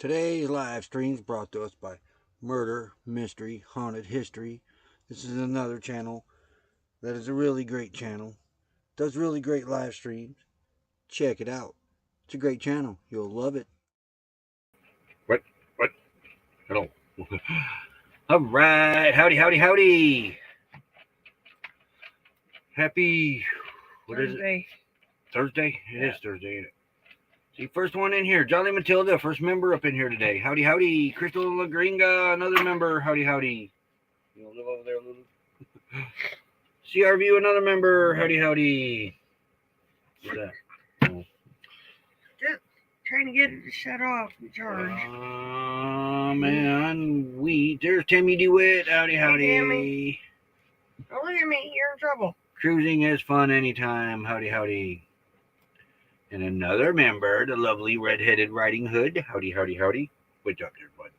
Today's live stream is brought to us by Murder, Mystery, Haunted History. This is another channel that is a really great channel. Does really great live streams. Check it out. It's a great channel. You'll love it. What? Hello. All right. Howdy. Happy, what is it? Thursday? It is Thursday, ain't it? See, first one in here. Jolly Matilda, first member up in here today. Howdy. Crystal Lagringa, another member. Howdy. You live over there, Lulu? CRView, another member. Howdy. What's that? Oh. Just trying to get it to shut off and charge. Man, there's Tammy DeWitt. Howdy. Hey, Tammy. Don't look at me, you're in trouble. Cruising is fun anytime. Howdy. And another member, the lovely red-headed Riding Hood. Howdy. What's up there, bud?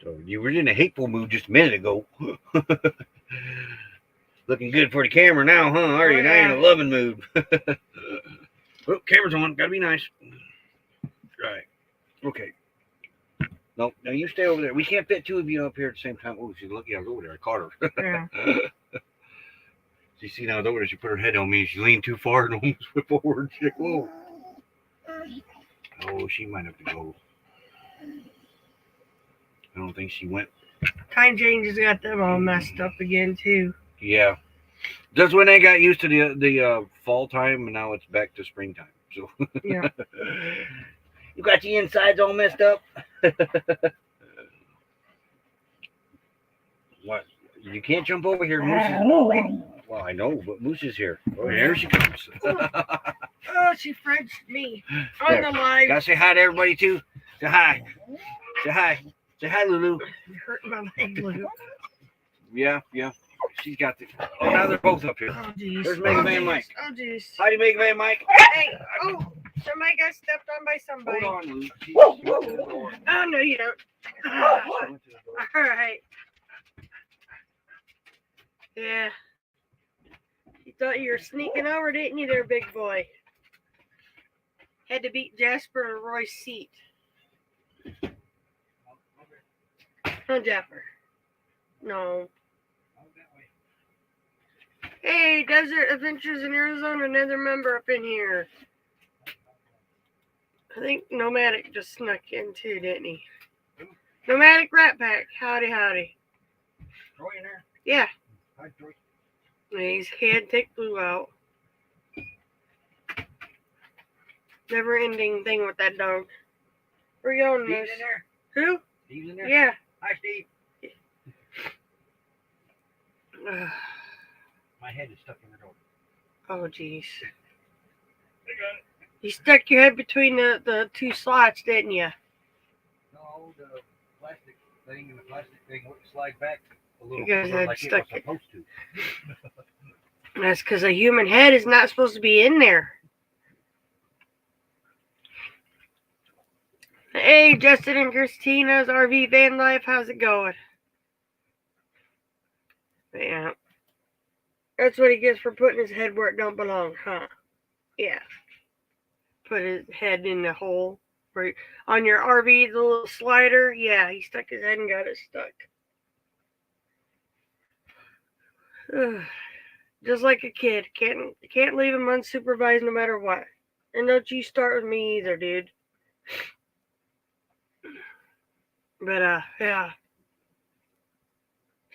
So you were in a hateful mood just a minute ago. Looking good for the camera now, huh? Are you? Now you're in a loving mood. Oh, camera's on. Gotta be nice. Right. Okay. No, you stay over there. We can't fit two of you up here at the same time. Oh, she's lucky I was over there. I caught her. Yeah. You see now, over there, she put her head on me. She leaned too far and almost went forward. She, whoa. Oh, she might have to go. I don't think she went. Time changes got them all messed up again, too. Yeah. Just when they got used to the fall time, and now it's back to springtime. So Yeah. You got the insides all messed up? What? You can't jump over here, Moose. Well, I know, but Moose is here. Oh, here she comes. Oh, she Frenched me on the live. Gotta say hi to everybody, too. Say hi. Say hi, Lulu. You hurt my leg, Lulu. Yeah. She's got the... Oh, now they're both up here. Oh, jeez. There's Mega Man Mike. Oh, jeez. Howdy, Mega Man Mike. Hey, oh, somebody got stepped on by somebody. Hold on, Lulu. Oh, no, you don't. All right. Yeah. You thought you were sneaking over, didn't you there, big boy? Had to beat Jasper to Roy's seat. No, Jasper. No. Hey, Desert Adventures in Arizona, another member up in here. I think Nomadic just snuck in too, didn't he? Nomadic Rat Pack. Howdy. Troy in there? Yeah. Hi, Troy. He's had take Blue out. Never ending thing with that dog. Where you going, Steve's in there? Who? Steve's in there? Yeah. Hi, Steve. My head is stuck in the door. Oh, jeez. I got it. You stuck your head between the two slots, didn't you? No, the plastic thing and the plastic thing wouldn't slide back a little You guys further had like stuck it was supposed to. That's because a human head is not supposed to be in there. Hey, Justin and Christina's RV van life, how's it going? Yeah. That's what he gets for putting his head where it don't belong, huh? Yeah. Put his head in the hole. Where, on your RV, the little slider, yeah, he stuck his head and got it stuck. Just like a kid. Can't leave him unsupervised no matter what. And don't you start with me either, dude. But, yeah.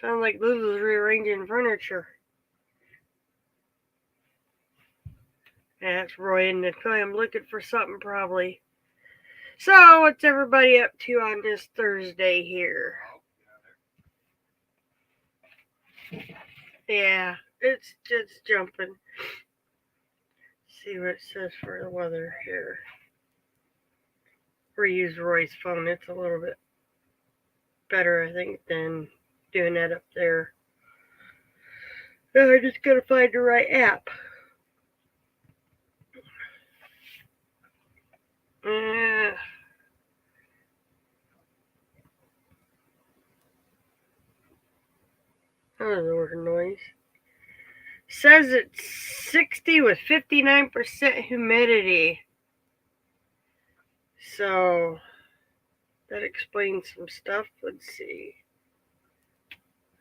Sounds like Lulu's rearranging furniture. Yeah, that's Roy and Nicole. I'm looking for something probably. So, what's everybody up to on this Thursday here? Yeah, it's just jumping. See what it says for the weather here. Or use Roy's phone. It's a little bit better, I think, than doing that up there. I just gotta find the right app. That was a weird noise. Says it's 60 with 59% humidity. So That explains some stuff. Let's see.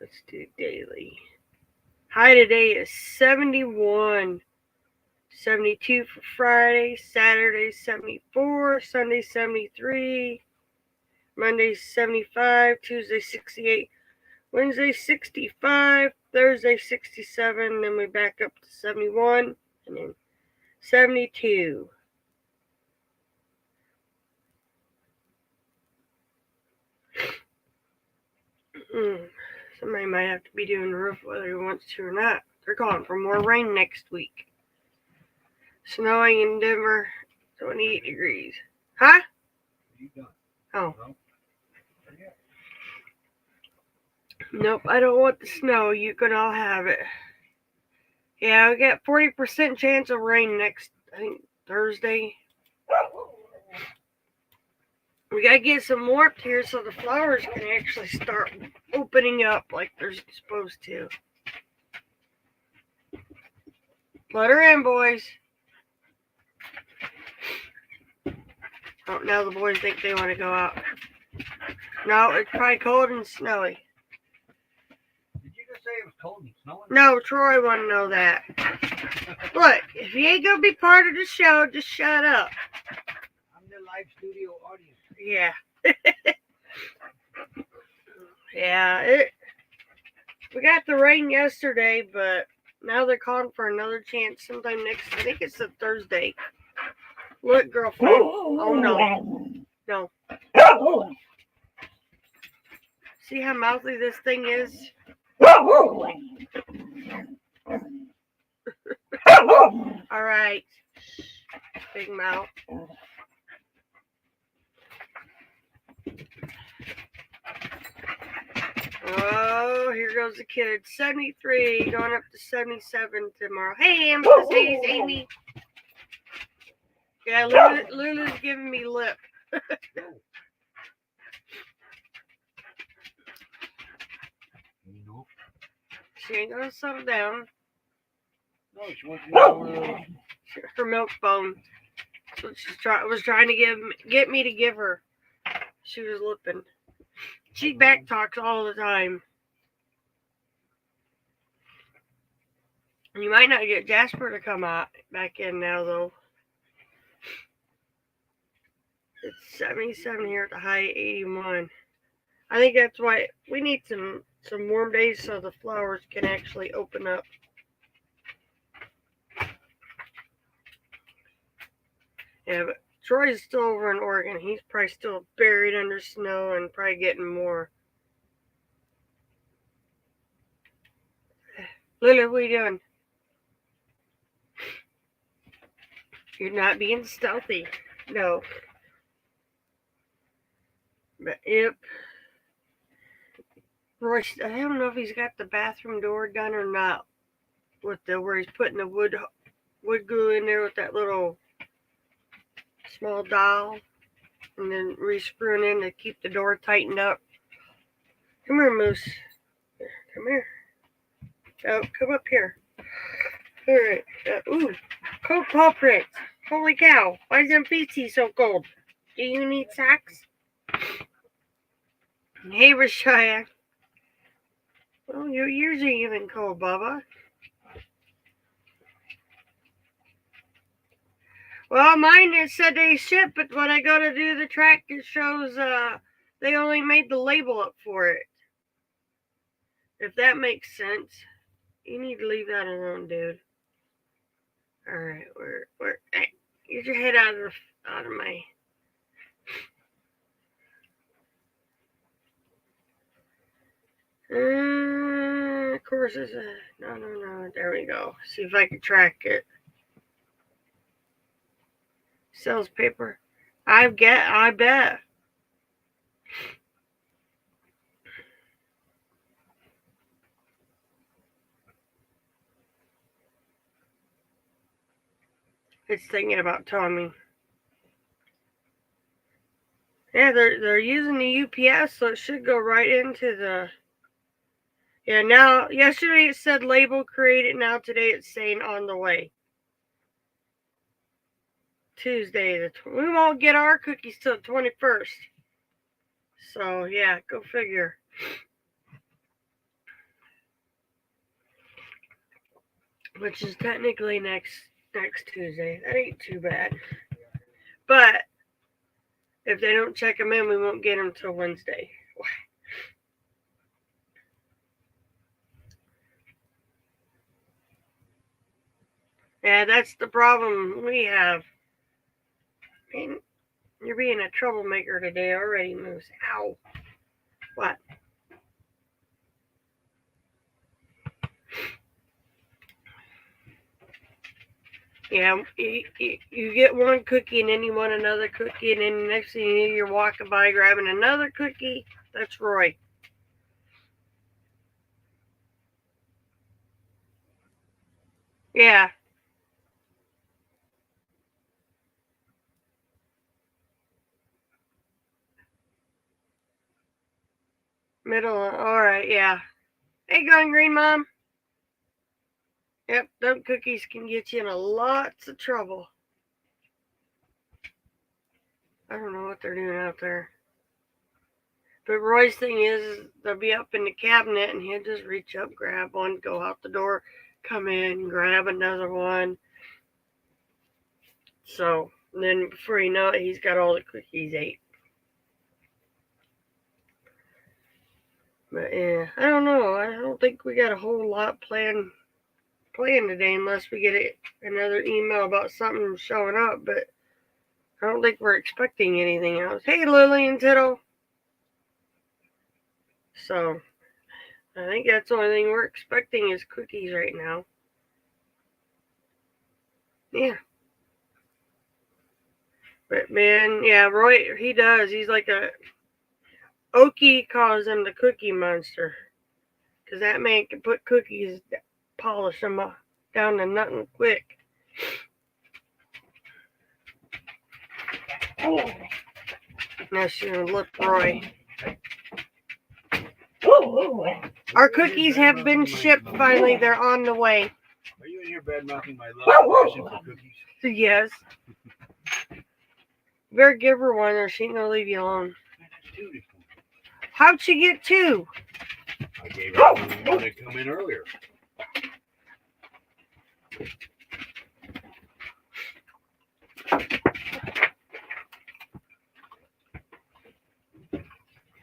Let's do daily. High today is 71. 72 for Friday. Saturday 74. Sunday 73. Monday 75. Tuesday 68. Wednesday 65. Thursday 67. Then we back up to 71. And then 72. Somebody might have to be doing the roof whether he wants to or not. They're calling for more rain next week. Snowing in Denver, 28 degrees. Huh? Oh. Nope, I don't want the snow. You can all have it. Yeah, we got 40% chance of rain next, I think, Thursday. We gotta get some warmth here so the flowers can actually start opening up like they're supposed to. Let her in, boys. Oh, now the boys think they want to go out. No, it's probably cold and snowy. Did you just say it was cold and snowing? No, Troy want to know that. Look, if you ain't gonna be part of the show, just shut up. I'm the live studio audience. Yeah. Yeah, we got the rain yesterday, but now they're calling for another chance sometime next. I think it's a Thursday. Look, girlfriend. Oh no. No. See how mouthy this thing is? Alright. Big mouth. Oh, here goes the kid. 73, going up to 77 tomorrow. Hey, Hey, Amy. Yeah, Lulu's giving me lip. She ain't gonna settle down. No, she wants to go Her milk bone. That's what she was trying to get me to give her. She was lipping. She back talks all the time. You might not get Jasper to come out back in now though. It's 77 here at the high, 81. I think that's why we need some warm days so the flowers can actually open up. Yeah, but Troy's still over in Oregon. He's probably still buried under snow and probably getting more. Lily, what are you doing? You're not being stealthy. No. But, yep. Royce, I don't know if he's got the bathroom door done or not. With where he's putting the wood glue in there with that little small dowel. And then re-screwing in to keep the door tightened up. Come here, Moose. Come here. Oh, come up here. Alright. Ooh. Cold paw prints. Holy cow. Why is them feetsies so cold? Do you need socks? Hey, Rashaya. Well, your ears are even cold, Bubba. Well, mine it said they ship, but when I go to do the track, it shows they only made the label up for it. If that makes sense. You need to leave that alone, dude. Alright, where hey, get your head out of my of course it's no. There we go. See if I can track it. Sells paper. I bet. It's thinking about Tommy. Yeah, they're using the UPS, so it should go right into the. Yeah, now yesterday it said label created. Now today it's saying on the way. Tuesday, we won't get our cookies till the 21st. So yeah, go figure. Which is technically next Tuesday. That ain't too bad. But if they don't check them in, we won't get them till Wednesday. Yeah, that's the problem we have. Man, you're being a troublemaker today already, Moose. Ow. What? Yeah, you get one cookie and then you want another cookie, and then the next thing you know, you're walking by grabbing another cookie. That's Roy. Yeah. Middle. All right. Yeah. Hey, Gun Green Mom. Yep, them cookies can get you in lots of trouble. I don't know what they're doing out there. But Roy's thing is, they'll be up in the cabinet and he'll just reach up, grab one, go out the door, come in, grab another one. So then before you know it, he's got all the cookies ate. But yeah, I don't know. I don't think we got a whole lot planned today unless we get another email about something showing up. But I don't think we're expecting anything else. Hey, Lily and Tittle. So I think that's the only thing we're expecting is cookies right now. Yeah. But man, yeah, Roy, he does. He's like Okie calls him the cookie monster. Because that man can put cookies, polish them down to nothing quick. Oh. Now she's going to look Roy. Our cookies have been shipped finally. They're on the way. Are you in here bad mouthing my love passion for cookies? Yes. Better give her one or she ain't going to leave you alone. How'd she get two? I gave her one to come in earlier.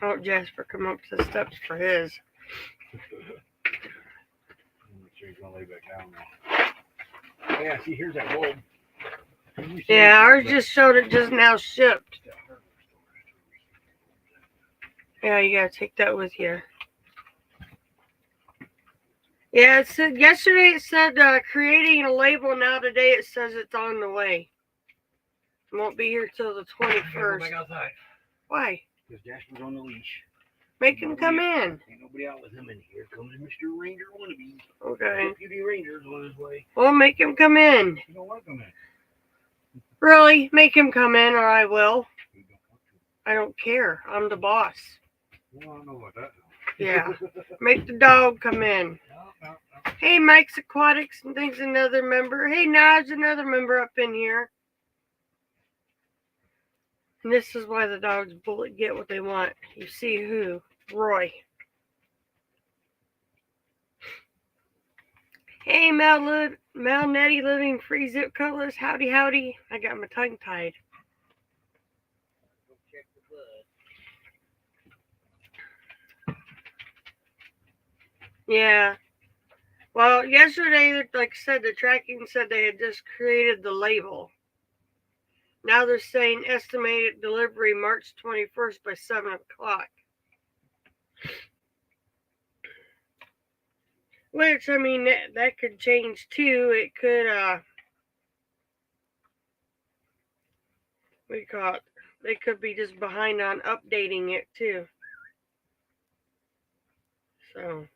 Oh, Jasper come up the steps for his. Make sure he's going to lay back down now. Yeah, see, here's that bulb. Yeah, ours just showed it just now shipped. Yeah, you gotta take that with you. Yeah, it said yesterday. It said creating a label. Now today it says it's on the way. It won't be here till the 21st. Back outside. Why? Because Jasper's on the leash. Make him come in. Ain't nobody out with him in here. Comes Mr. Ranger wannabe. Okay. Deputy Ranger's on his way. Well, make him come in. You don't want to come in. Really? Make him come in, or I will. I don't care. I'm the boss. Well, I don't know about that. Yeah. Make the dog come in. No. Hey, Mike's Aquatics and things, another member. Hey, Naj, another member up in here. And this is why the dogs get what they want. You see who? Roy. Hey, Mel Nettie living free zip colors. Howdy, howdy. I got my tongue tied. Yeah. Well, yesterday, like I said, the tracking said they had just created the label. Now they're saying estimated delivery March 21st by 7 o'clock. Which, I mean, that could change too. It could, what do you call it? They could be just behind on updating it too. So,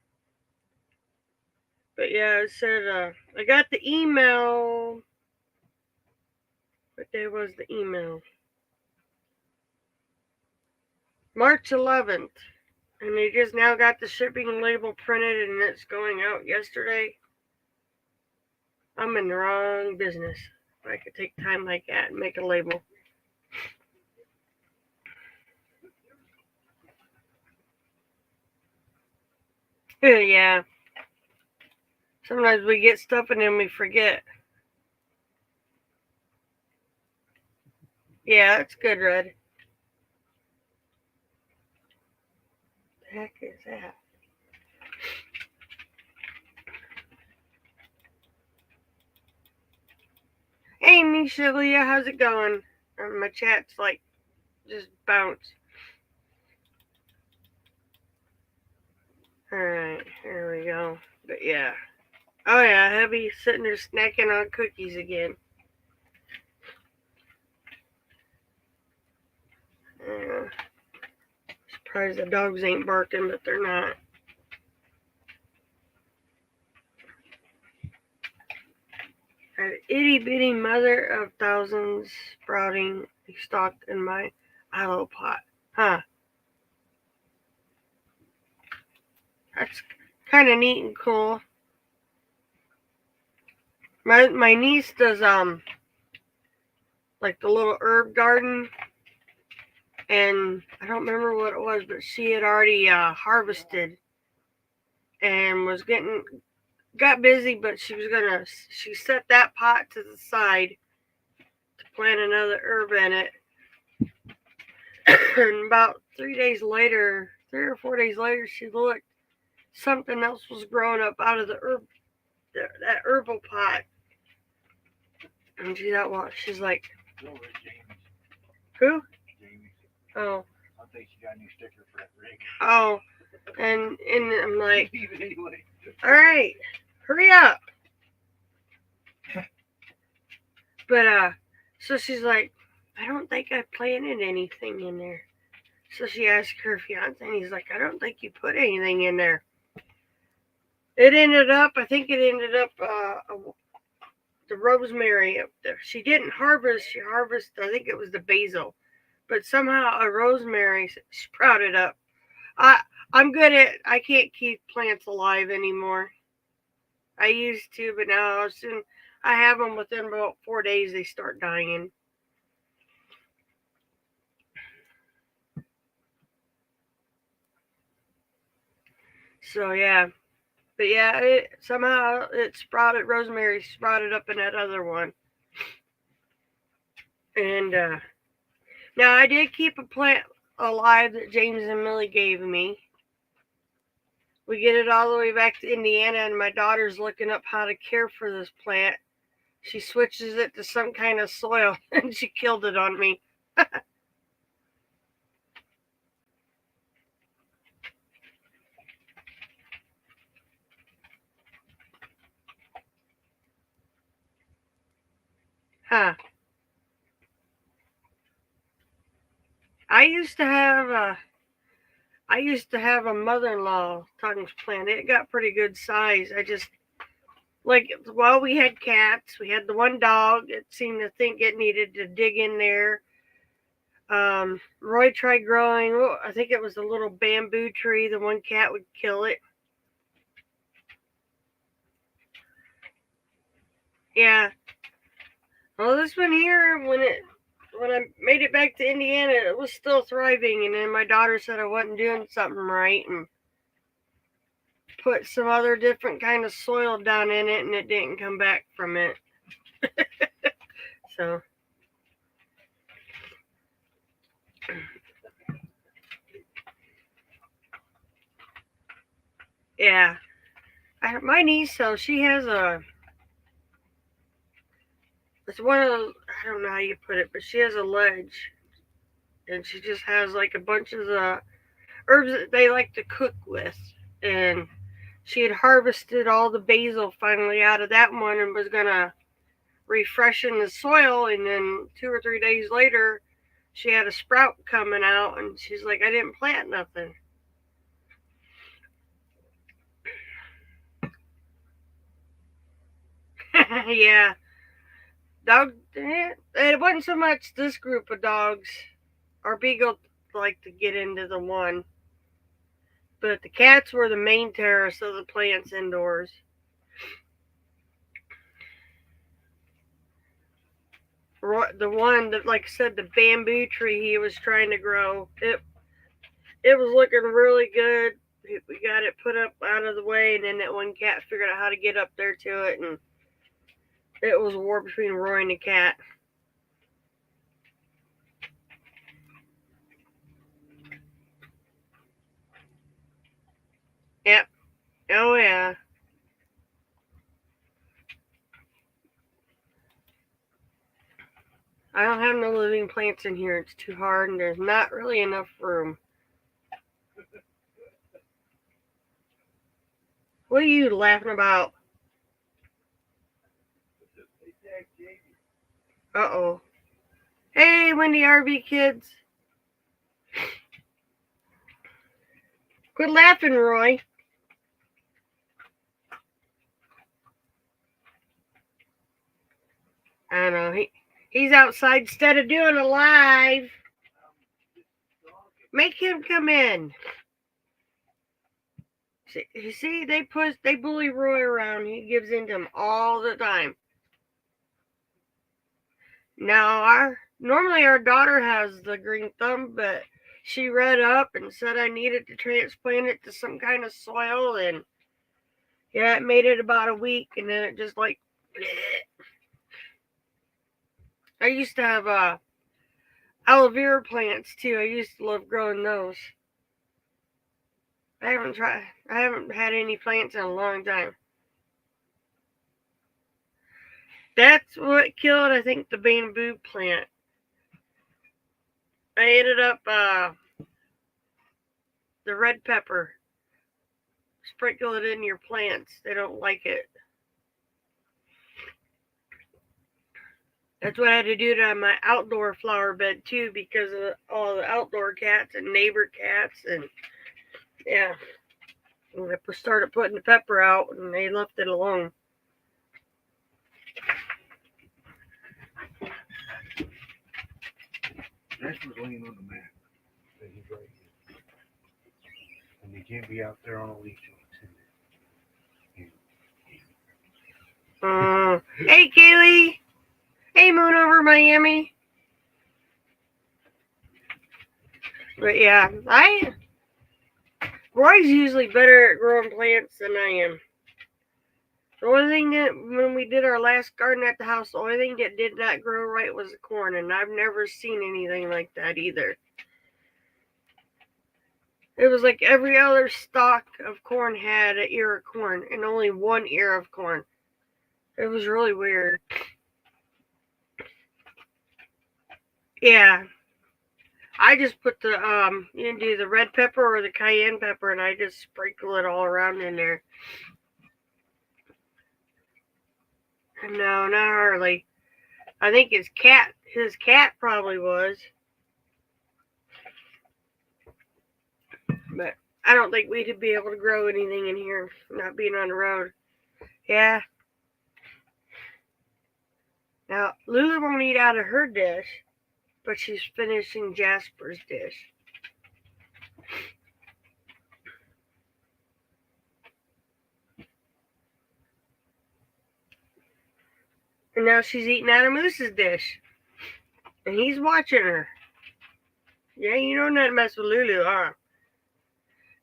but yeah, it said, I got the email. What day was the email? March 11th. And they just now got the shipping label printed and it's going out yesterday. I'm in the wrong business. I could take time like that and make a label. Yeah. Sometimes we get stuff and then we forget. Yeah, that's good, Red. The heck is that? Hey, Misha, Leah, how's it going? My chat's like just bounce. Alright, here we go. But yeah. Oh yeah, Heavy sitting there snacking on cookies again. Yeah. Surprised the dogs ain't barking, but they're not. An itty bitty mother of thousands sprouting a stalk in my aloe pot. Huh. That's kind of neat and cool. My niece does like the little herb garden, and I don't remember what it was, but she had already harvested and got busy, but she set that pot to the side to plant another herb in it. And about 3 or 4 days later, she looked, something else was growing up out of that herbal pot. And she thought, well, she's like, who? Oh. I think she got a new sticker for that rig. Oh. And I'm like, all right, hurry up. But so she's like, I don't think I planted anything in there. So she asked her fiance, and he's like, I don't think you put anything in there. I think it ended up the rosemary up there. She didn't harvest. She harvested, I think it was the basil, but somehow a rosemary sprouted up. I can't keep plants alive anymore. I used to, but now soon I have them within about 4 days they start dying. So yeah, but yeah, somehow it sprouted. Rosemary sprouted up in that other one, and now I did keep a plant alive that James and Millie gave me. We get it all the way back to Indiana, and my daughter's looking up how to care for this plant. She switches it to some kind of soil, and she killed it on me. Huh. I used to have a mother-in-law tongue plant. It got pretty good size. I just we had cats. We had the one dog that seemed to think it needed to dig in there. Roy tried growing. I think it was a little bamboo tree. The one cat would kill it. Yeah. Well, this one here, when I made it back to Indiana, it was still thriving, and then my daughter said I wasn't doing something right, and put some other different kind of soil down in it, and it didn't come back from it. So yeah, my niece, so she has it's one of those, I don't know how you put it, but she has a ledge, and she just has like a bunch of the herbs that they like to cook with, and she had harvested all the basil finally out of that one and was gonna refreshen the soil, and then 2 or 3 days later she had a sprout coming out, and she's like, I didn't plant nothing. Yeah, it wasn't so much this group of dogs. Our beagle liked to get into the one, but the cats were the main terrorists of the plants indoors. The one that, like I said, the bamboo tree he was trying to grow, it was looking really good. we got it put up out of the way, and then that one cat figured out how to get up there to it, and it was a war between Roy and the cat. Yep. Oh yeah. I don't have no living plants in here. It's too hard, and there's not really enough room. What are you laughing about? Uh-oh. Hey, Wendy RV kids. Quit laughing, Roy. I don't know. He's outside instead of doing a live. Make him come in. See, they bully Roy around. He gives in to them all the time. Now, normally our daughter has the green thumb, but she read up and said I needed to transplant it to some kind of soil, and yeah, it made it about a week, and then it just like. I used to have aloe vera plants too. I used to love growing those. I haven't had any plants in a long time. That's what killed, I think, the bamboo plant. I ended up the red pepper. Sprinkle it in your plants. They don't like it. That's what I had to do to my outdoor flower bed too, because of all the outdoor cats and neighbor cats, and yeah. And I started putting the pepper out, and they left it alone. That's what's laying on the mat. He's right here. And he can't be out there on a leash. Hey, Kaylee. Hey, Moon over Miami. But yeah, Roy's usually better at growing plants than I am. The only thing that, when we did our last garden at the house, the only thing that did not grow right was the corn, and I've never seen anything like that either. It was like every other stalk of corn had an ear of corn, and only one ear of corn. It was really weird. Yeah. I just put the you can do the red pepper or the cayenne pepper, and I just sprinkle it all around in there. No, not Harley. I think his cat probably was. But I don't think we'd be able to grow anything in here, not being on the road. Yeah. Now, Lulu won't eat out of her dish, but she's finishing Jasper's dish. And now she's eating out of Moose's dish. And he's watching her. Yeah, you don't know how to mess with Lulu, huh?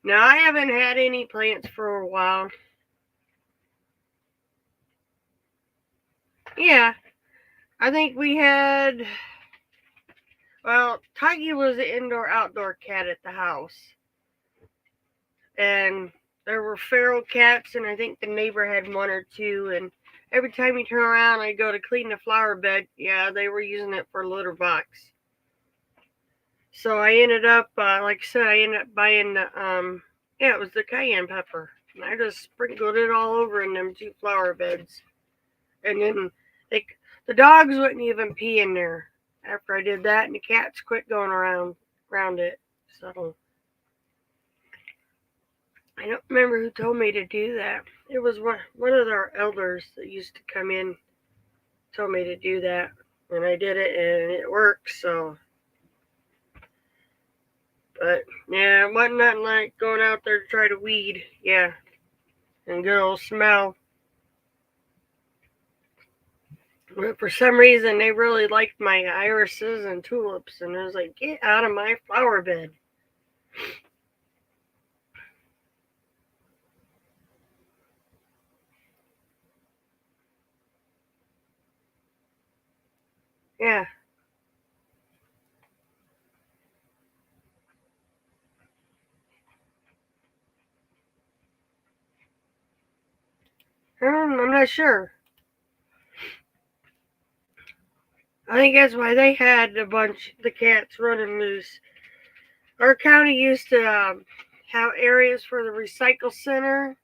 Now, I haven't had any plants for a while. Yeah, I think we had, well, Tiggy was an indoor-outdoor cat at the house. And there were feral cats, and I think the neighbor had one or two, and every time you turn around, I go to clean the flower bed. Yeah, they were using it for a litter box. So I ended up, like I said, I ended up buying the, yeah, it was the cayenne pepper. And I just sprinkled it all over in them 2 flower beds. And then the dogs wouldn't even pee in there after I did that, and the cats quit going around it. So I don't remember who told me to do that. It was one of our elders that used to come in, told me to do that, and I did it, and it worked. So, but yeah, it wasn't nothing like going out there to try to weed. Yeah, and good old smell. But for some reason, they really liked my irises and tulips, and I was like, get out of my flower bed. Yeah. I'm not sure. I think that's why they had the cats running loose. Our county used to have areas for the recycle center,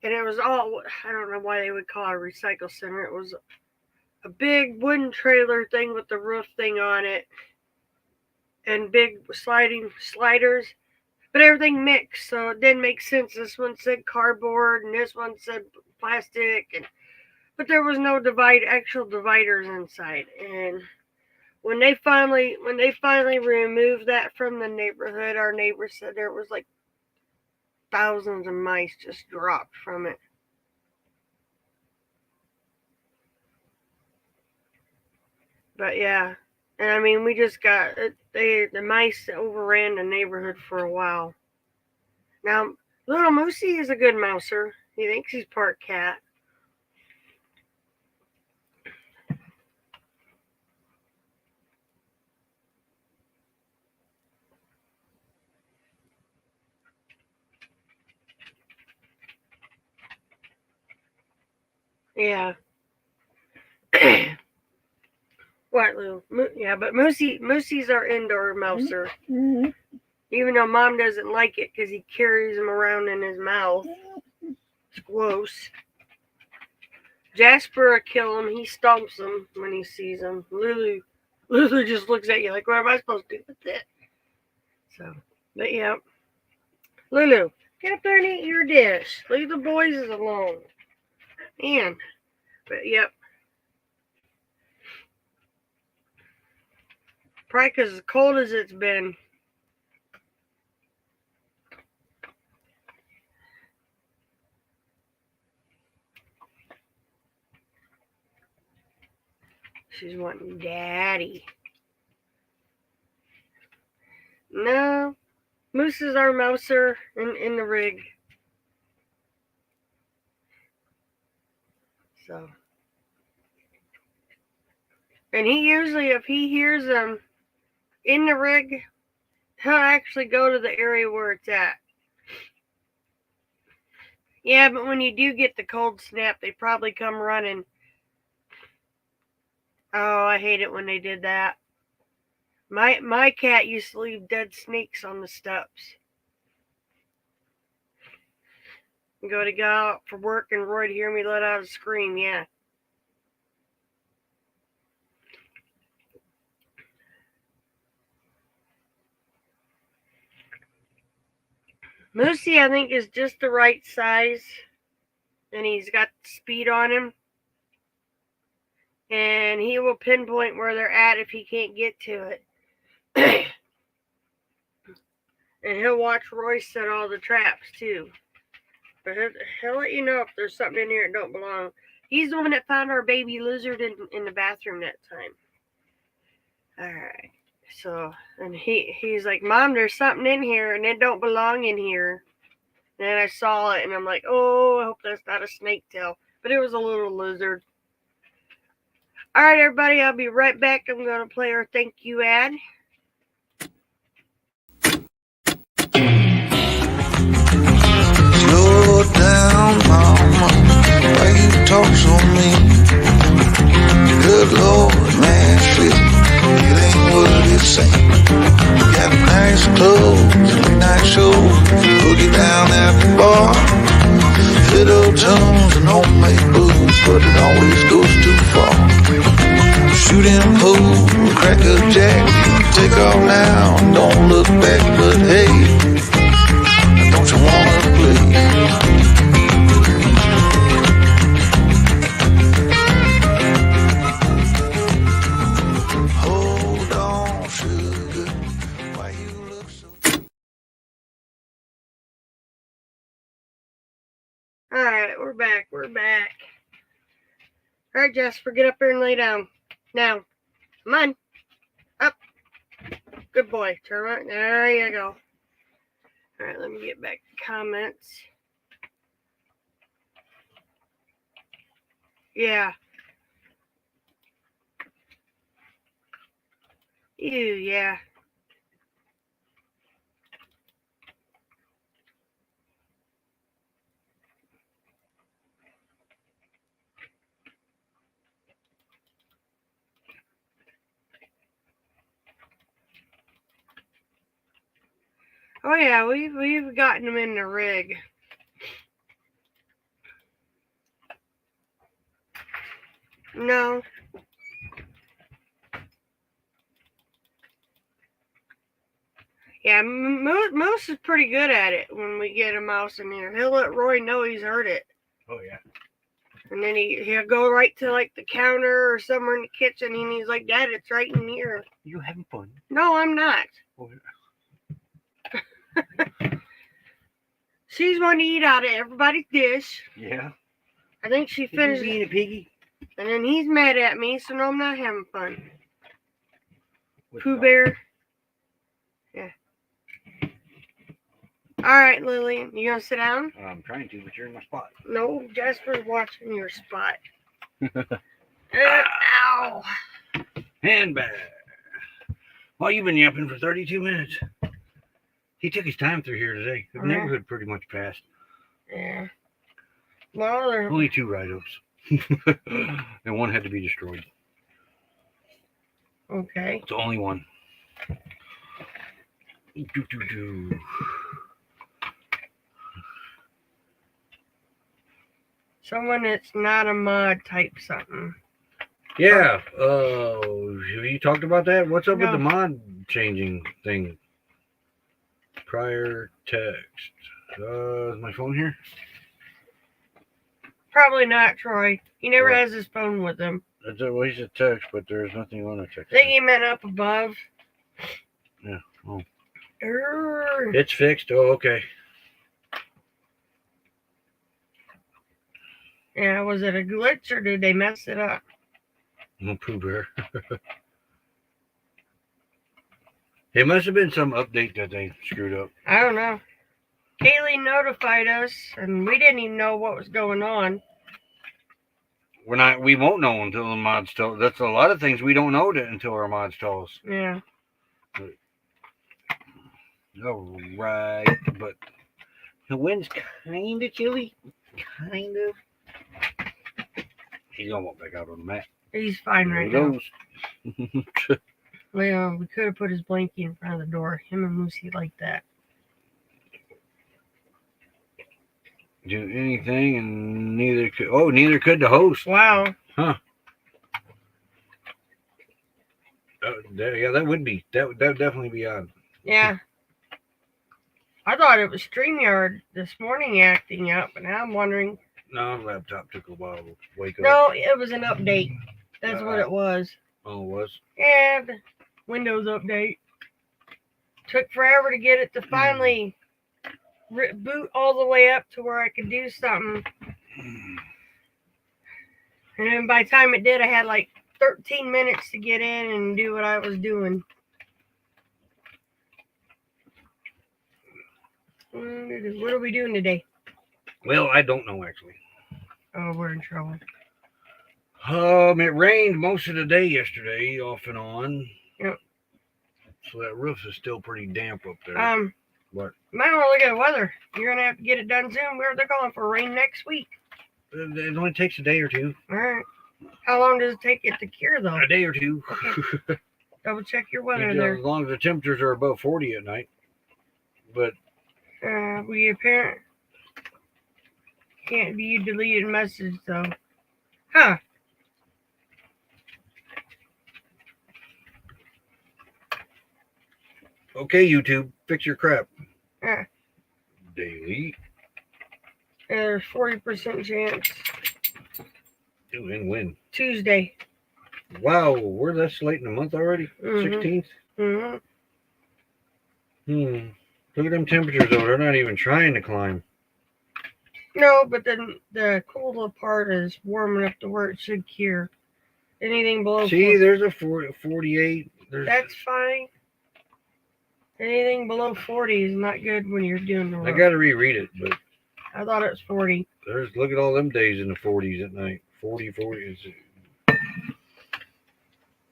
and it was all, I don't know why they would call it a recycle center. It was a big wooden trailer thing with the roof thing on it, and big sliding sliders, but everything mixed, so it didn't make sense. This one said cardboard, and this one said plastic, but there was no actual dividers inside. And when they finally removed that from the neighborhood, our neighbor said there was like thousands of mice just dropped from it. But yeah, and I mean, we just got the mice overran the neighborhood for a while. Now, little Moosey is a good mouser. He thinks he's part cat. Yeah. What, Lou? Yeah, but Moosey's our indoor mouser. Mm-hmm. Even though Mom doesn't like it because he carries him around in his mouth. It's gross. Jasper will kill him. He stomps him when he sees him. Lulu just looks at you like, what am I supposed to do with it? So, but yeah. Lulu, get up there and eat your dish. Leave the boys alone. Man. But yep. Probably because as cold as it's been. She's wanting daddy. No. Moose is our mouser in the rig. So. And he usually, if he hears them in the rig, he'll actually go to the area where it's at. Yeah, but when you do get the cold snap, they probably come running. Oh, I hate it when they did that. My cat used to leave dead snakes on the steps. Go out for work, and Roy'd hear me let out a scream. Yeah. Moosey, I think, is just the right size, and he's got speed on him, and he will pinpoint where they're at if he can't get to it. And he'll watch Roy set all the traps too. But he'll let you know if there's something in here that don't belong. He's the one that found our baby lizard in the bathroom that time. Alright. So, and he's like, Mom, there's something in here and it don't belong in here. And then I saw it and I'm like, oh, I hope that's not a snake tail. But it was a little lizard. Alright, everybody, I'll be right back. I'm going to play our thank you ad. Slow down, mama, why you talk so mean? Good Lord, man, shit, it ain't what it seems. You got nice clothes, late night shows, boogie down at the bar. Fiddle tunes and homemade booze, but it always goes too far. Shooting pool, crack a jack, take off now, don't look back, but hey, don't you wanna play? Hold on, sugar, why you look so... Alright, we're back. Alright, Jasper, get up here and lay down. Now, come on. Up. Good boy. Turn right. There you go. Alright, let me get back to comments. Yeah. Ew, yeah. Oh yeah, we've gotten them in the rig. No. Yeah, Moose is pretty good at it when we get a mouse in here. He'll let Roy know he's heard it. Oh yeah. And then he'll go right to like the counter or somewhere in the kitchen and he's like, Dad, it's right in here. You having fun? No, I'm not. Oh, She's wanting to eat out of everybody's dish. yeah. I think she Is you finished being a piggy? and then he's mad at me, so no, I'm not having fun. What's Pooh wrong? Bear. Yeah. Alright, Lillian, you gonna sit down? I'm trying to, but you're in my spot. No, Jasper's watching your spot. Ow! Handbag. Well, you've been yapping for 32 minutes. He took his time through here today. The neighborhood pretty much passed. Yeah. Well, Only 2 rhinos. And one had to be destroyed. okay. It's the only one. Do. Someone that's not a mod type something. Yeah. Have you talked about that? What's up with No. the mod changing thing? Prior text. Is my phone here? Probably not, Troy. He never What? has his phone with him. Well, he's a text, but there's nothing on the text. I think he meant up above. Yeah. Oh. Err. It's fixed. Oh, okay. Yeah, was it a glitch or did they mess it up? No Pooh Bear. It must have been some update that they screwed up. I don't know. Kaylee notified us, and we didn't even know what was going on. We won't know until the mods tell. That's a lot of things we don't know until our mods tell us. Yeah. All right, but the wind's kind of chilly. Kind of. He's gonna walk back out on the mat. He's fine right There now. he goes. Well, we could have put his blankie in front of the door. Him and Lucy like that. Do anything, and neither could the host. Wow. Huh. Yeah, that would definitely be odd. Yeah. I thought it was StreamYard this morning acting up, but now I'm wondering. No, laptop took a while to wake up. No, it was an update. That's what it was. Oh, it was? Yeah, the Windows update. Took forever to get it to finally boot all the way up to where I could do something. And then by the time it did, I had like 13 minutes to get in and do what I was doing. What are we doing today? Well, I don't know, actually. Oh, we're in trouble. It rained most of the day yesterday, off and on. Yep. So that roof is still pretty damp up there. What? Might want to look at the weather. You're gonna have to get it done soon. They're calling for rain next week. It only takes a day or two. All right. How long does it take it to cure, though? A day or two. Okay. Double check your weather there. As long as the temperatures are above 40 at night. But We apparently can't view deleted message though. Huh. okay, YouTube, fix your crap. Yeah. Daily. There's 40% chance. And when? Tuesday. Wow, we're this late in the month already? Mhm. 16th? Mm-hmm. Look at them temperatures though. They're not even trying to climb. No, but then the cooler part is warm enough to where it should cure. Anything below See, there's a 48. that's fine. Anything below 40 is not good when you're doing the I roof. got to reread it, but I thought it was 40. look at all them days in the 40s at night. 40.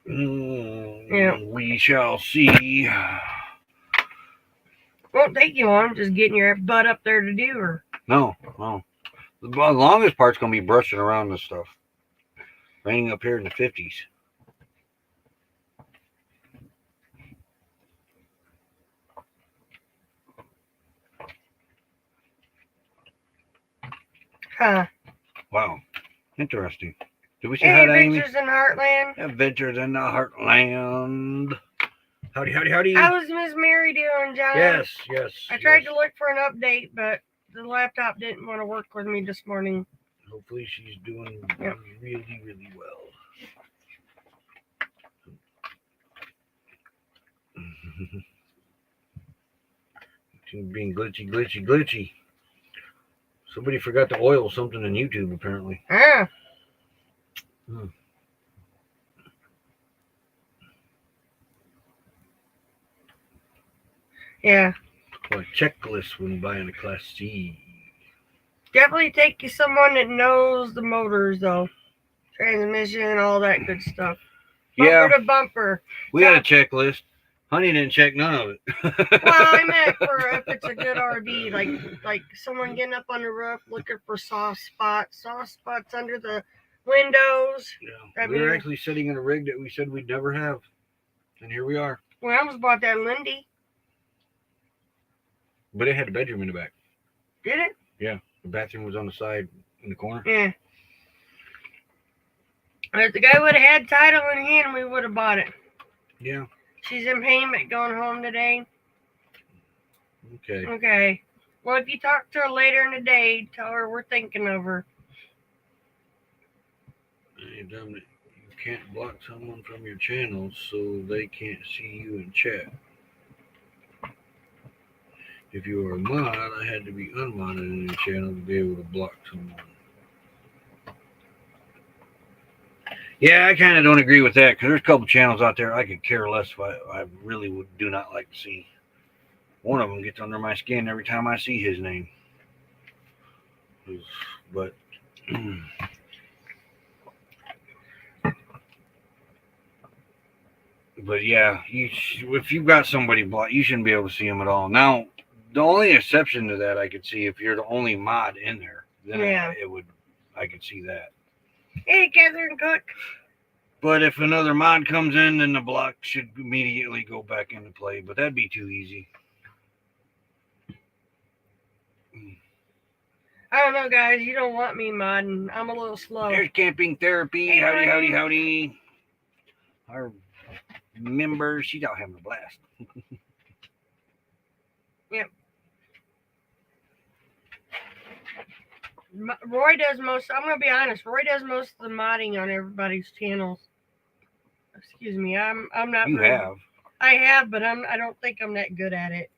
Yeah. We shall see. Won't take you long, just getting your butt up there to do her. No. The longest part's going to be brushing around this stuff. Raining up here in the 50s. Huh. Wow. Interesting. Did we say Hey, hi to Amy? Adventures in Heartland. Adventures in the Heartland. Howdy. How's Miss Mary doing, John? Yes. I tried to look for an update, but the laptop didn't want to work with me this morning. Hopefully she's doing really, really well. She's being glitchy. Somebody forgot to oil something in YouTube, apparently. Ah. Yeah. Or a checklist when buying a Class C. Definitely take you someone that knows the motors, though. Transmission, all that good stuff. Bumper to bumper. We had a checklist. Honey didn't check none of it. Well, I meant for if it's a good RV, like someone getting up on the roof looking for soft spots under the windows. Yeah. We were actually sitting in a rig that we said we'd never have. And here we are. We almost bought that Lindy. But it had a bedroom in the back. Did it? Yeah. The bathroom was on the side in the corner. Yeah. If the guy would have had title in hand, we would have bought it. Yeah. She's in payment going home today. Okay. Okay. Well, if you talk to her later in the day, tell her we're thinking of her. Hey, Dominic, you can't block someone from your channel so they can't see you in chat. If you were a mod, I had to be unmodded in the channel to be able to block someone. Yeah, I kind of don't agree with that because there's a couple channels out there I could care less if I really do not like to see. One of them gets under my skin every time I see his name. But yeah, if you've got somebody blocked, you shouldn't be able to see them at all. Now, the only exception to that I could see if you're the only mod in there, then I could see that. Hey, Catherine Cook. But if another mod comes in, then the block should immediately go back into play. But that'd be too easy. I don't know, guys. You don't want me modding. I'm a little slow. There's Camping Therapy. Hey, Howdy. Our member, she's out having a blast. Yep. Roy does most. I'm gonna be honest. Roy does most of the modding on everybody's channels. Excuse me. I'm not. You have. I have, but I don't think I'm that good at it.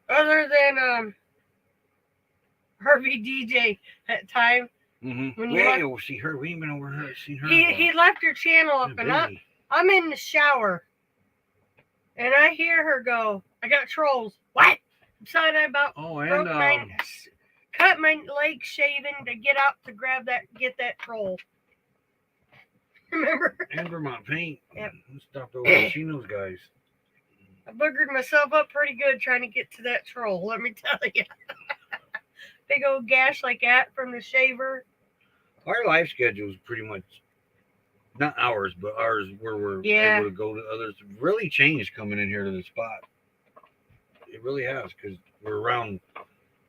Other than Harvey DJ that time. Mm-hmm. When We ain't over see her. We ain't been over her. Seen her. He left her channel up, and I'm in the shower, and I hear her go, "I got trolls." What? So I about cut my leg shaving to get out to get that troll. Remember? And Vermont Paint. Yep. Stopped over. She knows guys. I boogered myself up pretty good trying to get to that troll. Let me tell you. Big old gash like that from the shaver. Our life schedule is pretty much not ours, but ours where we're able to go to others. Really changed coming in here to the spot. It really has because we're around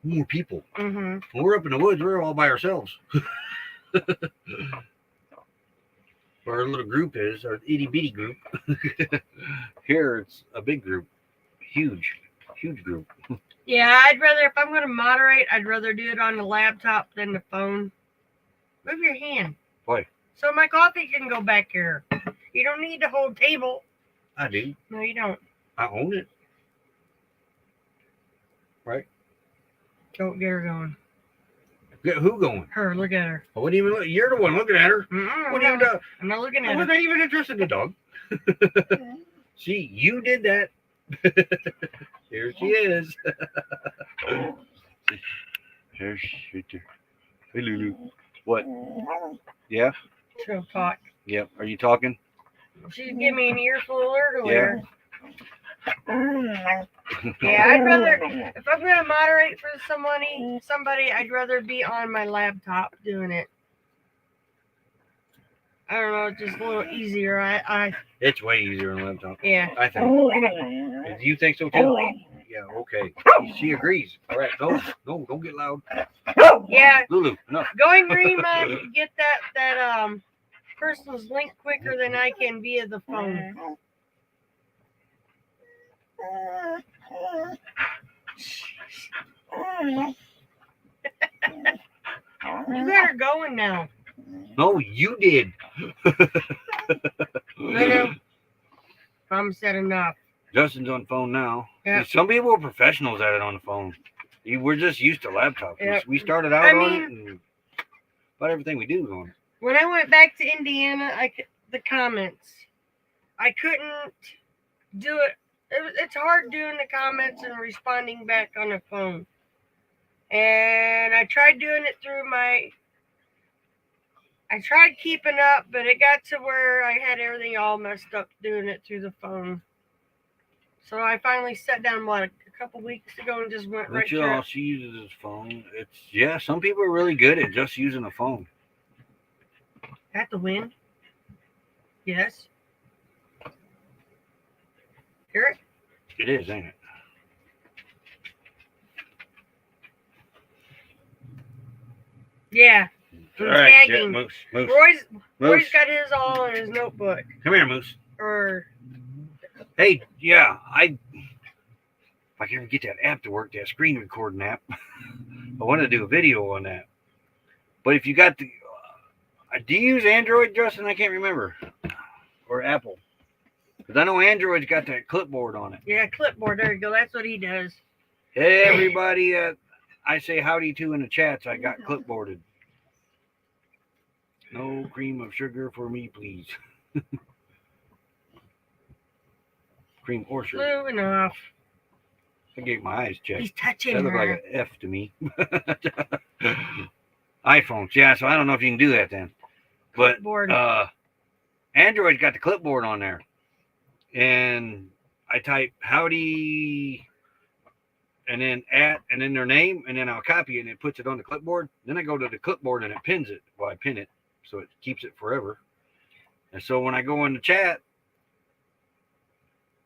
more people. Mm-hmm. When we're up in the woods, we're all by ourselves. Our little group is our itty bitty group. Here it's a big group, huge group. Yeah, I'd rather if I'm going to moderate, I'd rather do it on the laptop than the phone. Move your hand. Why? So my coffee can go back here. You don't need the whole table. I do. No, you don't. I own it. Right? Don't get her going. Get who going? Her, look at her. I wouldn't even look. You're the one looking at her. What are you doing? I'm not looking at her. I her. wasn't even interested in the dog. See, you did that. Here she is. Here she is. Hey, Lulu. What? Yeah? She'll talk. Yep. Are you talking? She'd give me an earful earlier. Yeah, I'd rather, if I'm going to moderate for somebody, I'd rather be on my laptop doing it. I don't know, just a little easier. It's way easier on laptop. Yeah. I think. Do you think so too? Yeah. Okay. She agrees. All right. No, don't get loud. Yeah. Lulu, enough. Going green, man, get that person's link quicker than I can via the phone. You got her going now. No, you did. I know. Mom said enough. Justin's on phone now. Yeah. See, some people are professionals at it on the phone. We're just used to laptops. Yep. We started out on it, and about everything we do is on it. When I went back to Indiana, the comments, I couldn't do it. It's hard doing the comments and responding back on the phone. And I tried doing it through I tried keeping up, but it got to where I had everything all messed up doing it through the phone. So I finally sat down, a couple weeks ago and just went right through it. She uses his phone. Some people are really good at just using a phone. At the wind? Yes. Hear it? It is, ain't it? Yeah. All right, Jet, Moose. Roy's got his all in his notebook. Come here, Moose. Or hey, yeah, if I can ever get that app to work, that screen recording app, I want to do a video on that. But if you got do you use Android, Justin? I can't remember. Or Apple. Because I know Android's got that clipboard on it. Yeah, clipboard. There you go. That's what he does. Hey, everybody, I say howdy to in the chats. I got clipboarded. No cream of sugar for me, please. Cream or sugar. Blue enough. I gave my eyes checked. He's touching That looked her. like an F to me. iPhones, yeah, so I don't know if you can do that then. But Clipboard. Android's got the clipboard on there. And I type howdy and then at and then their name, and then I'll copy it and it puts it on the clipboard. Then I go to the clipboard and it pins it. Well, I pin it so it keeps it forever. And so when I go in the chat,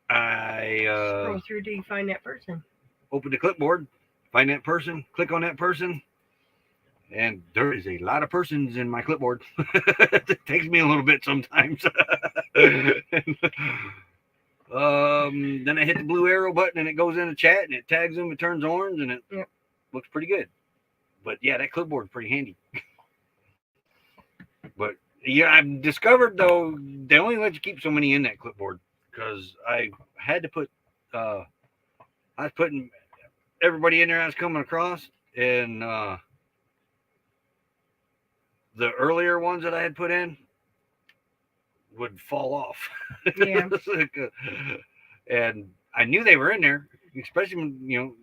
I scroll through till you find that person. Open the clipboard, find that person, click on that person, and there is a lot of persons in my clipboard. It takes me a little bit sometimes. Then I hit the blue arrow button and it goes in the chat and it tags them, it turns orange, and it looks pretty good. But yeah, that clipboard is pretty handy. But yeah, I've discovered though they only let you keep so many in that clipboard, because I had to put I was putting everybody in there I was coming across, and the earlier ones that I had put in would fall off. Yeah. And I knew they were in there, especially when,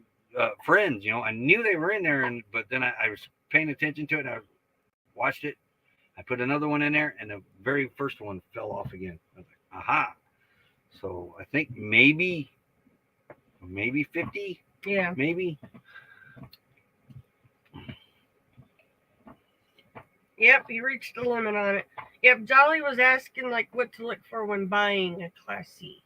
friends, I knew they were in there, but then I was paying attention to it and I watched it. I put another one in there and the very first one fell off again. I was like, aha. So I think maybe 50. Yeah. Maybe. Yep, he reached the limit on it. Yep, Jolly was asking what to look for when buying a Class C.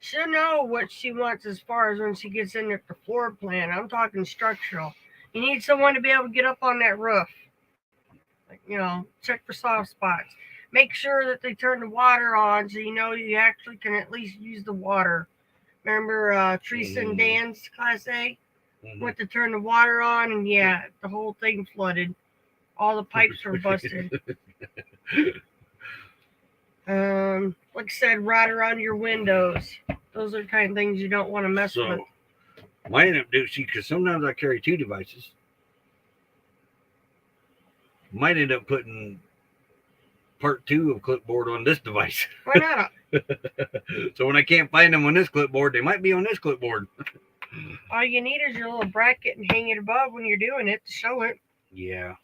She'll know what she wants as far as when she gets in there, the floor plan. I'm talking structural. You need someone to be able to get up on that roof. Check for soft spots. Make sure that they turn the water on so you actually can at least use the water. Remember Teresa and Dan's Class A? Went to turn the water on, and yeah, the whole thing flooded. All the pipes were busted. Like I said, right around your windows. Those are the kind of things you don't want to mess with. Might end up doing, because sometimes I carry two devices. Might end up putting part 2 of clipboard on this device. Why not? So when I can't find them on this clipboard, they might be on this clipboard. All you need is your little bracket and hang it above when you're doing it to show it. Yeah.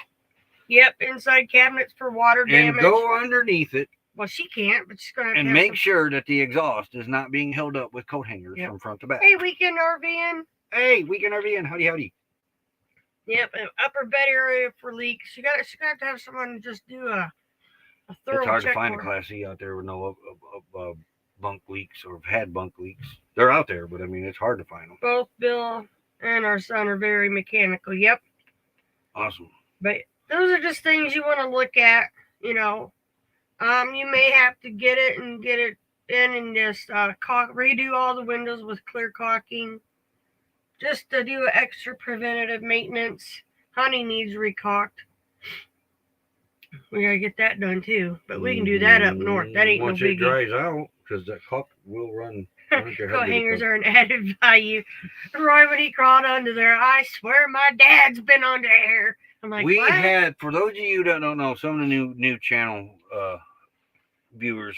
Yep, inside cabinets for water and damage. go underneath it Well, she can't, but she's gonna have and to have make some... sure that the exhaust is not being held up with coat hangers Yep. from front to back. Hey, weekend RVing. Hey, weekend RV and howdy howdy. Yep, an upper bed area for leaks. She got to have someone just do a thorough It's hard check to find a for her. Class C out there with no bunk leaks or have had bunk leaks. They're out there, but I mean, it's hard to find them. Both Bill and our son are very mechanical. Yep. Awesome. But those are just things you want to look at, you know. You may have to get it in and just redo all the windows with clear caulking, just to do extra preventative maintenance. Honey needs recaulked. We gotta get that done too, but we can do that up north. That ain't Once no it biggie. dries out, because that caulk will run. I don't care how Coat good it hangers goes. are an added value. Roy, when he crawled under there, I swear my dad's been under there. I'm like, We what? had, for those of you that don't know, some of the new channel viewers,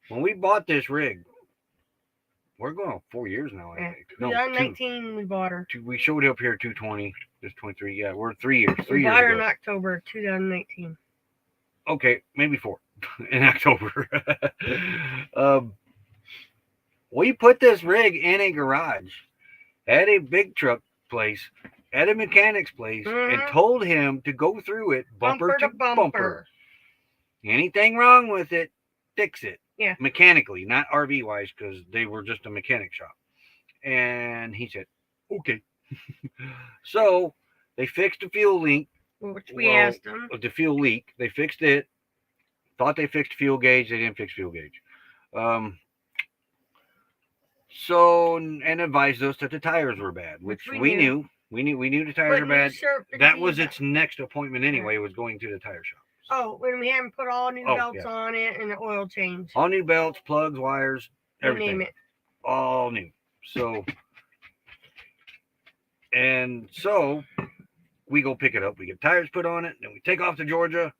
when we bought this rig, we're going on 4 years now, I think. No, 2019 we bought her. we showed up here 220, this 23. Yeah, we're 3 years. We 3 years bought her ago. in October 2019. Okay, maybe 4 in October. We put this rig in a garage at a big truck place, at a mechanic's place, and told him to go through it bumper to bumper. Anything wrong with it, fix it. Yeah. Mechanically, not RV wise, because they were just a mechanic shop. And he said, okay. So they fixed the fuel leak. Which we asked them. The fuel leak. They fixed it. Thought they fixed fuel gauge. They didn't fix fuel gauge. So, and advised us that the tires were bad, which we knew. We knew the tires were bad. That was its next appointment anyway, was going to the tire shop. Oh, when we hadn't put all new belts on it and the oil change. All new belts, plugs, wires, everything. Name it. All new. So, and so we go pick it up. We get tires put on it. Then we take off to Georgia.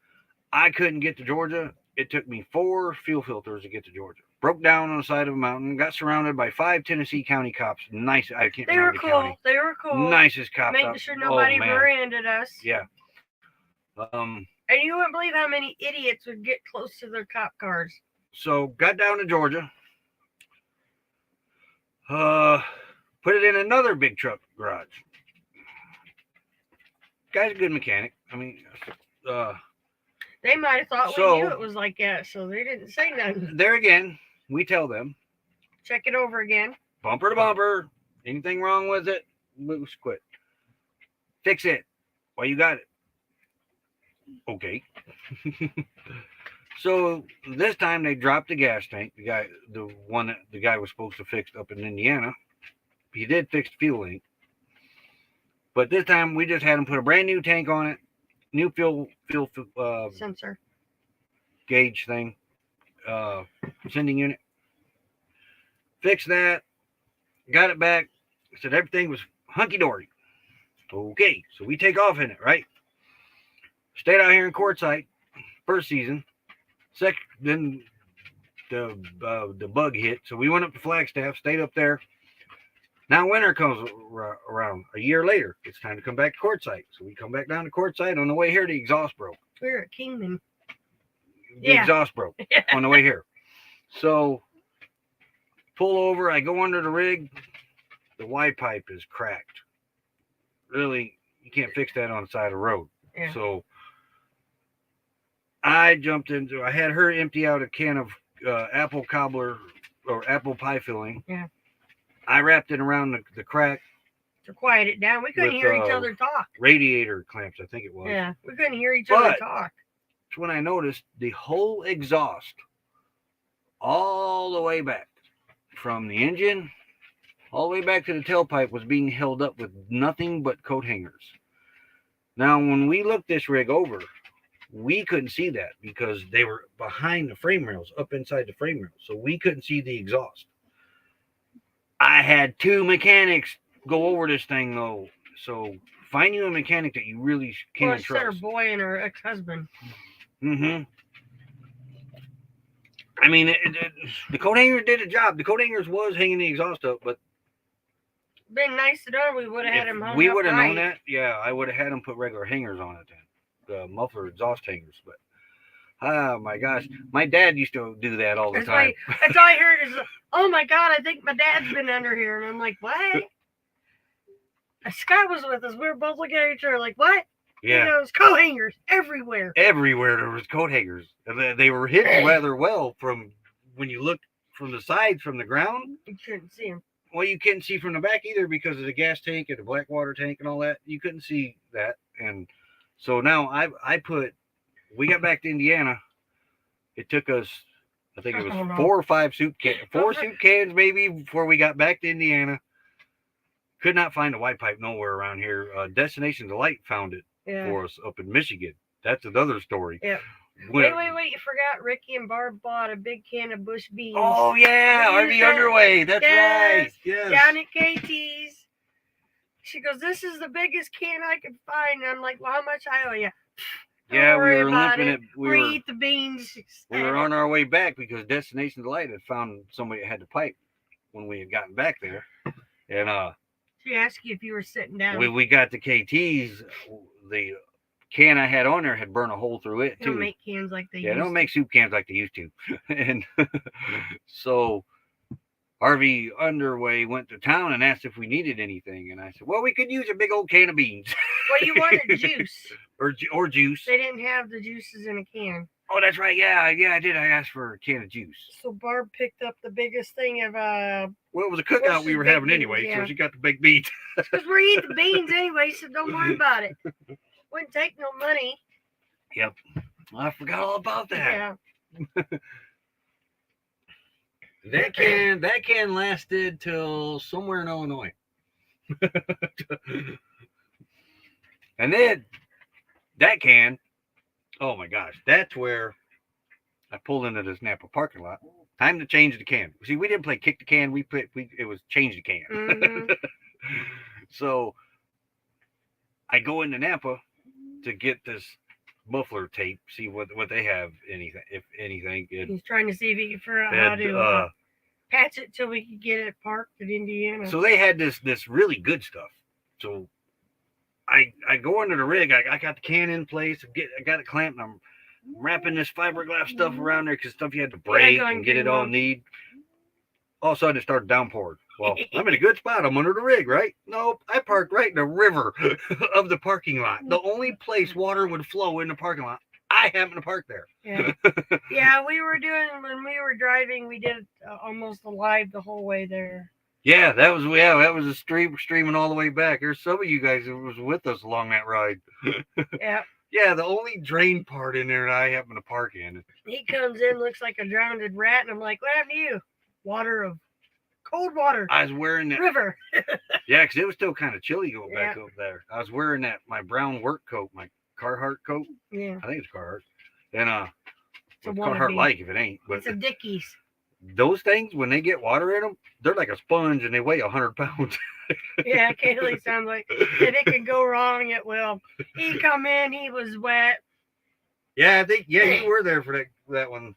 I couldn't get to Georgia. It took me 4 fuel filters to get to Georgia. Broke down on the side of a mountain. Got surrounded by 5 Tennessee County cops. Nice. I can't remember the county. They were cool. Nicest cops. Making sure nobody branded us. Yeah. And you wouldn't believe how many idiots would get close to their cop cars. So got down to Georgia. Put it in another big truck garage. Guy's a good mechanic. I mean, they might have thought we knew it was like that, so they didn't say nothing. There again, we tell them. Check it over again. Bumper to bumper. Anything wrong with it, loose quit. Fix it. Well, you got it. Okay. So this time they dropped the gas tank. The one that the guy was supposed to fix up in Indiana. He did fix the fuel leak. But this time we just had him put a brand new tank on it. New fuel sensor gauge thing, sending unit. Fixed that, got it back. Said everything was hunky dory. Okay, so we take off in it, right? Stayed out here in Quartzsite first season. Then the bug hit, so we went up to Flagstaff, stayed up there. Now winter comes around a year later. It's time to come back to Quartzsite. So we come back down to Quartzsite. On the way here, the exhaust broke. We're at Kingman. The exhaust broke on the way here. So pull over. I go under the rig. The Y pipe is cracked. Really, you can't fix that on the side of the road. Yeah. So I jumped into. I had her empty out a can of apple cobbler or apple pie filling. Yeah. I wrapped it around the crack. To quiet it down. We couldn't hear each other talk. Radiator clamps, I think it was. Yeah, we couldn't hear each other talk. That's when I noticed the whole exhaust, all the way back, from the engine, all the way back to the tailpipe, was being held up with nothing but coat hangers. Now, when we looked this rig over, we couldn't see that because they were behind the frame rails, up inside the frame rails. So we couldn't see the exhaust. I had 2 mechanics go over this thing, though. So find you a mechanic that you really can trust. Her boy and her ex-husband. Mm-hmm. I mean, the coat hangers did a job. The coat hangers was hanging the exhaust up, but been nice to know. We would have had him hung we up would have right. known that. Yeah, I would have had him put regular hangers on it then. muffler exhaust hangers. But oh my gosh, my dad used to do that all the That's time. that's all I heard is, oh my God, I think my dad's been under here. And I'm like, what? Scott was with us. We were both looking at each other like, what? Yeah. He goes, coat hangers everywhere. Everywhere there was coat hangers. And they were hidden rather well from when you look from the sides from the ground. You couldn't see him. Well, you couldn't see from the back either because of the gas tank and the black water tank and all that. You couldn't see that. And so now we got back to Indiana. It took us, I think it was 4 or 5 soup cans maybe before we got back to Indiana. Could not find a white pipe nowhere around here. Destination Delight found it for us up in Michigan. That's another story. Yeah. Wait, you forgot Ricky and Barb bought a big can of bush beans. Oh, yeah, RV Underway. That's right. Yes. Down at KT's. She goes, this is the biggest can I could find. And I'm like, well, how much I owe you? Yeah, we were limping it. We eat the beans. We were on our way back because Destination Delight had found somebody that had the pipe when we had gotten back there. And she asked you if you were sitting down. We got to KT's. The can I had on there had burned a hole through it too. They don't make cans like they used to. They don't make soup cans like they used to. And so RV Underway went to town and asked if we needed anything. And I said, well, we could use a big old can of beans. Well, you wanted juice. or juice. They didn't have the juices in a can. Oh, that's right. Yeah, I did. I asked for a can of juice. So Barb picked up the biggest thing of well, it was a cookout we were having anyway, so she got the baked beans. Because we're eating the beans anyway, so don't worry about it. Wouldn't take no money. Yep. I forgot all about that. Yeah. That can lasted till somewhere in Illinois. And then that can, oh my gosh, that's where I pulled into this Napa parking lot. Time to change the can. See, we didn't play kick the can. It was change the can. Mm-hmm. So I go into Napa to get this muffler tape, see what they have, if anything. He's trying to see if he can figure out how to patch it till we can get it parked in Indiana. So they had this really good stuff. So I go into the rig. I got the can in place. I got it clamped. And I'm wrapping this fiberglass stuff around there because stuff you had to break and get it all neat. All of a sudden it started downpouring. Well, I'm in a good spot. I'm under the rig, right? Nope. I parked right in the river of the parking lot. The only place water would flow in the parking lot. I happen to park there. Yeah. Yeah, when we were driving, we did almost alive the whole way there. Yeah, that was a streaming all the way back. There's some of you guys who was with us along that ride. Yeah. Yeah, the only drain part in there that I happen to park in. He comes in, looks like a drowned rat, and I'm like, what happened to you? Cold water. I was wearing that river. Yeah, because it was still kind of chilly going back over there. I was wearing my brown work coat, my Carhartt coat. Yeah. I think it's Carhartt. And Carhartt like if it ain't. But it's a Dickies. Those things, when they get water in them, they're like a sponge and they weigh 100 pounds. Yeah, Kaylee sounds like if it can go wrong, it will. He come in, he was wet. Yeah, I think you were there for that one.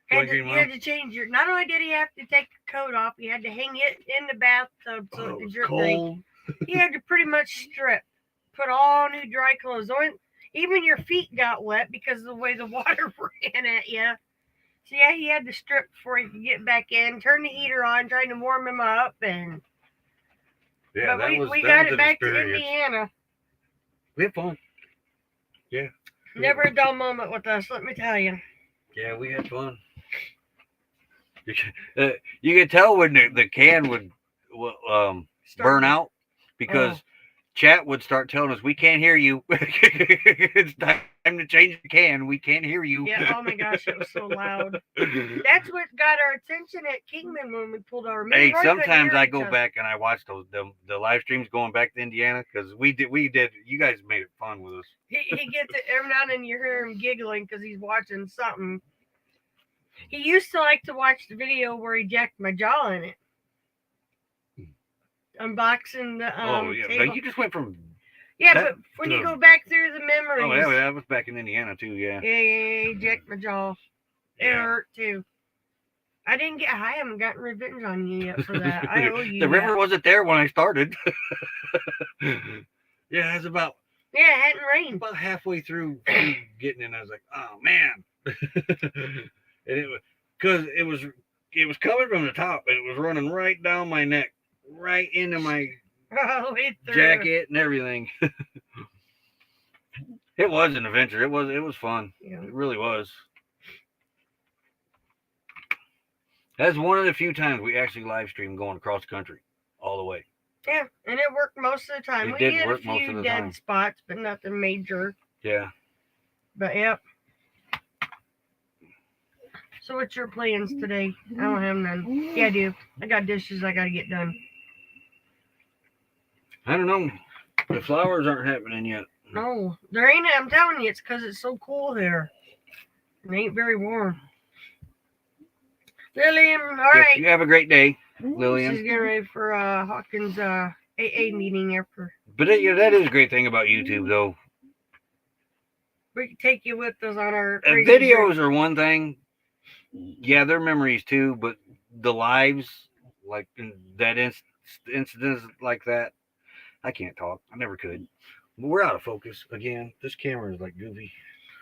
You had to change your. Not only did he have to take the coat off, he had to hang it in the bathtub so it was cold. He had to pretty much strip, put all new dry clothes on. Even your feet got wet because of the way the water ran at you. So yeah, he had to strip before he could get back in. Turn the heater on, trying to warm him up, and but we got it back to Indiana. We had fun. Yeah. Never a dull moment with us, let me tell you. Yeah, we had fun. You could tell when the can would burn out because chat would start telling us, we can't hear you. It's time to change the can. We can't hear you. Yeah, oh my gosh, it was so loud. That's what got our attention at Kingman when we pulled our. Hey, sometimes I go back and I watch the live streams going back to Indiana because we did. You guys made it fun with us. He gets it every now and then. You hear him giggling because he's watching something. He used to like to watch the video where he jacked my jaw in it. Unboxing the table. You just went from but when you go back through the memories. Oh yeah, that was back in Indiana too. Yeah. Yeah, jacked my jaw. It hurt too. I haven't gotten revenge on you yet for that. I owe you. The river wasn't there when I started. Yeah, it's about. Yeah, it hadn't rained. About halfway through getting in, I was like, oh man. And it was because it was coming from the top and it was running right down my neck, right into my jacket and everything. It was an adventure. It was fun. Yeah. It really was. That's one of the few times we actually live streamed going across country all the way. Yeah, and it worked most of the time. It We did had work a most few of the dead time. spots, but nothing major. Yeah. But yep. So what's your plans today? I don't have none. Yeah, I do. I got dishes I gotta get done. I don't know. The flowers aren't happening yet. No, there ain't. I'm telling you, it's because it's so cool here. It ain't very warm. Lillian, all right. You have a great day, She's Lillian. getting ready for Hawkins AA meeting after. But that is a great thing about YouTube, though. We can take you with us on our Videos are one thing. Yeah, they're memories too, but the lives, like that incidents like that, I can't talk. I never could. But we're out of focus again. This camera is like goofy.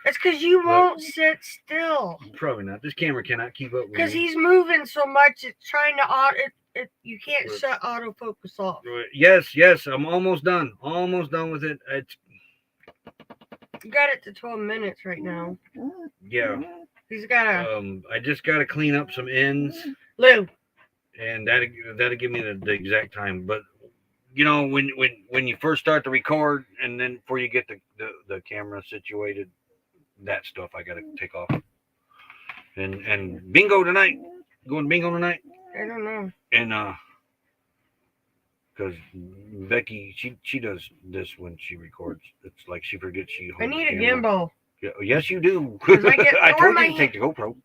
It's because you won't sit still. Probably not. This camera cannot keep up with Because me. he's moving so much, it's trying to you can't shut autofocus off. Yes, I'm almost done. Almost done with it. You got it to 12 minutes right now. Yeah. He's got a I just got to clean up some ends, Lou. and that'll give me the exact time. But you know, when you first start to record, and then before you get the camera situated, that stuff I got to take off. And bingo tonight. Going bingo tonight. I don't know. And because Becky, she does this when she records. It's like she forgets she holds I need the a camera. gimbal. Yeah, yes, you do. 'Cause I told my you to take the GoPro.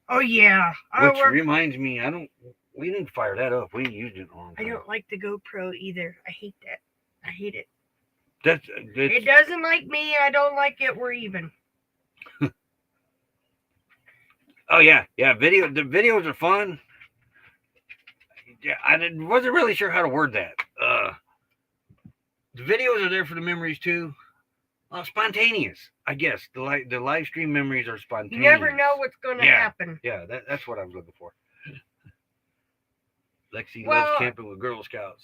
Oh yeah. Which reminds me, we didn't fire that up. We used it in a long I time. don't like the GoPro either. I hate that. I hate it. It It doesn't like me. I don't like it. We're even. Oh yeah. The videos are fun. Yeah, wasn't really sure how to word that. The videos are there for the memories too. Spontaneous, I guess. The live stream memories are spontaneous. You never know what's going to happen. Yeah, that's what I was looking for. Lexi Well, loves camping with Girl Scouts.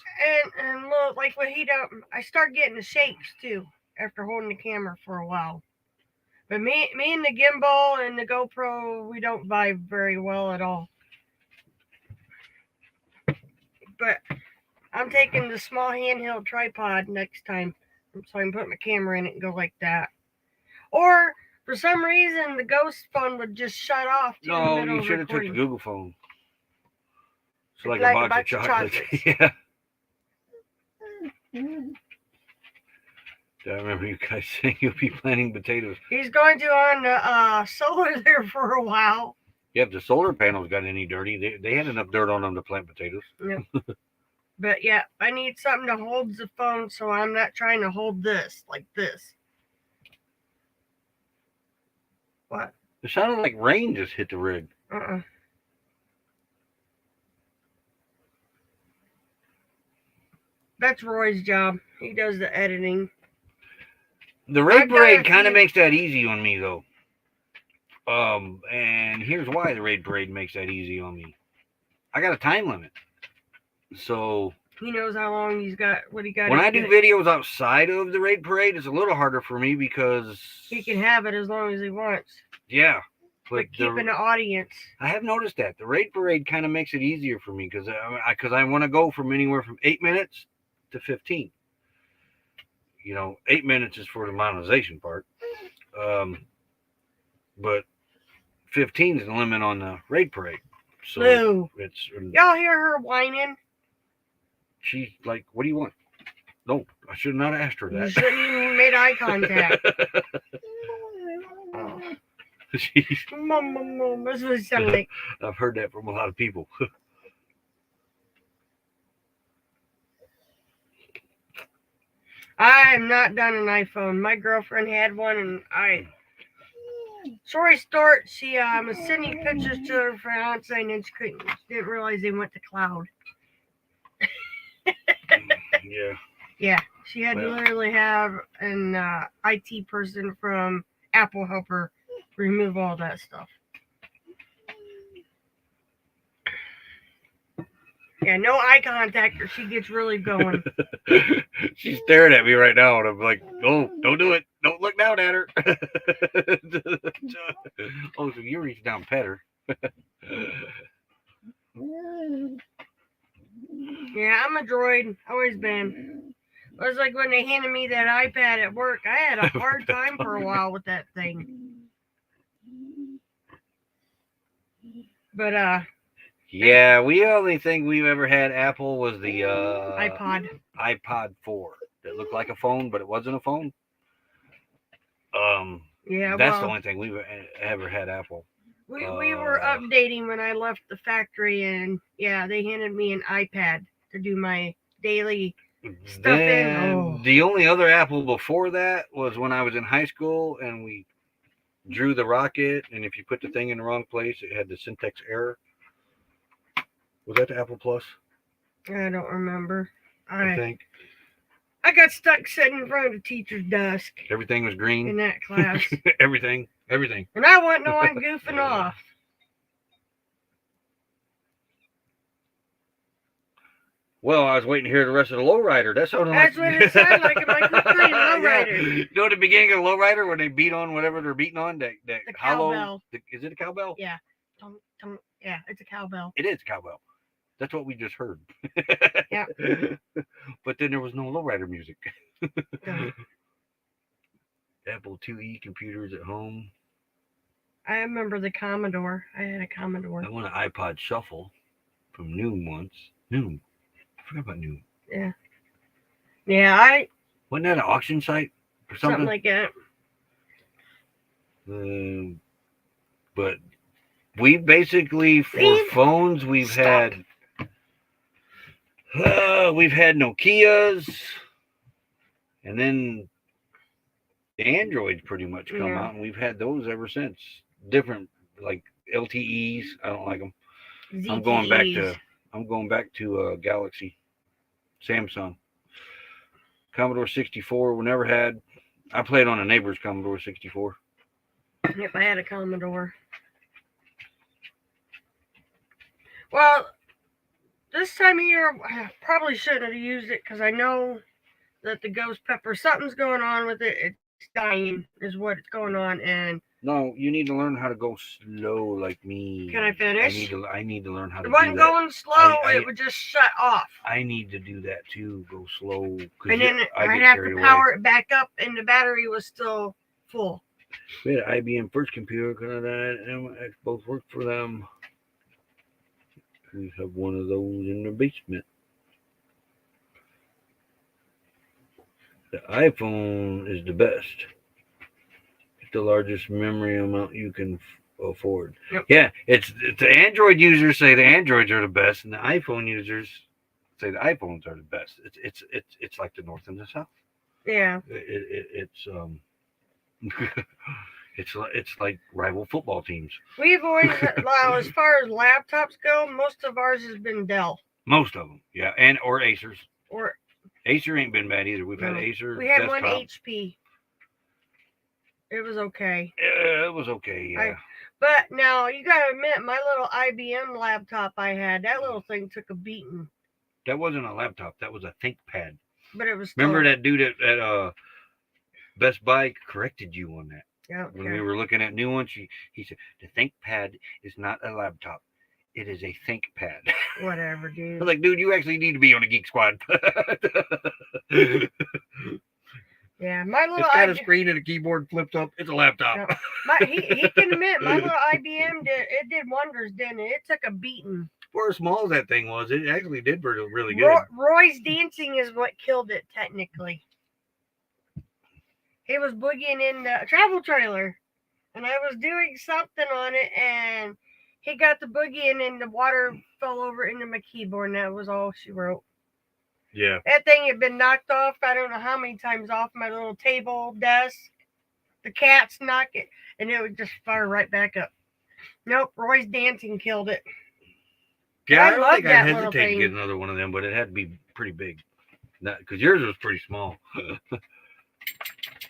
And look, like what he done, I start getting the shakes too after holding the camera for a while. But me and the gimbal and the GoPro, we don't vibe very well at all. But I'm taking the small handheld tripod next time, so I can put my camera in it and go like that. Or for some reason, the Ghost phone would just shut off. No, you should have took the Google phone. It's like a box of chocolates. Yeah. I remember you guys saying you'll be planting potatoes. He's going to on the solar there for a while. Yeah, if the solar panels got any dirty, they had enough dirt on them to plant potatoes. Yeah. But yeah, I need something to hold the phone so I'm not trying to hold this like this. What? It sounded like rain just hit the rig. That's Roy's job. He does the editing. The raid parade kind of makes that easy on me, though. And here's why the raid parade makes that easy on me. I got a time limit. So he knows how long he's got, what he got. When I do videos outside of the raid parade, it's a little harder for me because he can have it as long as he wants. Yeah. But keeping the audience. I have noticed that. The raid parade kind of makes it easier for me because I want to go from anywhere from 8 minutes to 15. 8 minutes is for the monetization part. But 15 is the limit on the raid parade. So Lou. It's y'all hear her whining? She's like, what do you want? No, I should not have asked her that. You shouldn't even made eye contact. Mom, that's what it sounded like. I've heard that from a lot of people. I am not done an iPhone. My girlfriend had one, and Sorry, Start. She was sending pictures to her fiance, and then she didn't realize they went to cloud. Yeah. Yeah. She had to Well. literally have an IT person from Apple help her remove all that stuff. Yeah, no eye contact or she gets really going. She's staring at me right now, and I'm like, "Oh, don't do it! Don't look down at her." Oh, so you reach down, and pet her. Yeah, I'm a droid. Always been. It was like when they handed me that iPad at work. I had a hard time for a while with that thing. But Yeah, we only thing we've ever had Apple was the iPod 4 that looked like a phone, but it wasn't a phone. Yeah, That's the well, only thing we've ever had Apple. we were updating when I left the factory, and yeah, they handed me an iPad to do my daily stuff in. Oh. The only other Apple before that was when I was in high school, and we drew the rocket, and if you put the thing in the wrong place, it had the syntax error. Was that the Apple Plus? I don't remember. I think I got stuck sitting in front of the teacher's desk everything was green in that class. everything. And I wasn't the one goofing off. Well, I was waiting to hear the rest of the lowrider. That sounded like... That's what it sounded like. I'm like, who's playing lowrider? Yeah. You know, at the beginning of the lowrider when they beat on whatever they're beating on, that The hollow... cowbell. Is it a cowbell? Yeah. Yeah, it's a cowbell. It is a cowbell. That's what we just heard. Yeah. But then there was no lowrider music. No. Apple IIe computers at home. I remember the Commodore. I had a Commodore. I won an iPod Shuffle from Noom once. Noom. I forgot about Noom. Yeah. Yeah, Wasn't that an auction site or something? something like that. But we basically, for phones, we've had Nokias, and then the Androids pretty much come out, and we've had those ever since. Different, like LTEs. I don't like them. ZTEs. I'm going back to Galaxy, Samsung, Commodore 64. We never had. I played on a neighbor's Commodore 64. Yep, I had a Commodore. Well, this time of year, I probably shouldn't have used it because I know that the ghost pepper, something's going on with it. It's dying, is what's going on. And no, you need to learn how to go slow like me. Can I finish? I need to learn how to it do wasn't that. going slow. It would just shut off. I need to do that too. Go slow. And then I'd have to power it back up, and the battery was still full. We had an IBM first computer, and both worked for them. We have one of those in the basement. The iPhone is the best. It's the largest memory amount you can afford. Yep. Yeah, it's the Android users say the Androids are the best, and the iPhone users say the iPhones are the best. It's like the North and the South. Yeah. It's like rival football teams. We've always, well, as far as laptops go, most of ours has been Dell. Most of them, yeah, or Acers. Or Acer ain't been bad either. We've had Acer. We had desktop. one HP. It was okay. Yeah, it was okay, yeah. But now, you gotta admit, my little IBM laptop I had, that little thing took a beating. That wasn't a laptop. That was a ThinkPad. But it was Remember that dude at Best Buy corrected you on that? Yeah. Okay. When we were looking at new ones, he said, the ThinkPad is not a laptop. It is a ThinkPad. Whatever, dude. I was like, dude, you actually need to be on a Geek Squad. Yeah, my little it's got a screen and a keyboard flipped up. It's a laptop. Yeah. He can admit, my little IBM did wonders, didn't it? It took a beating. For as small as that thing was, it actually did really good. Roy's dancing is what killed it, technically. He was boogieing in the travel trailer, and I was doing something on it, and he got the boogie and the water fell over into my keyboard, and that was all she wrote. Yeah. That thing had been knocked off, I don't know how many times off my little table desk. The cats knock it, and it would just fire right back up. Nope, Roy's dancing killed it. Yeah, I don't love think that I'd little hesitate to thing. get another one of them, but it had to be pretty big. Because yours was pretty small.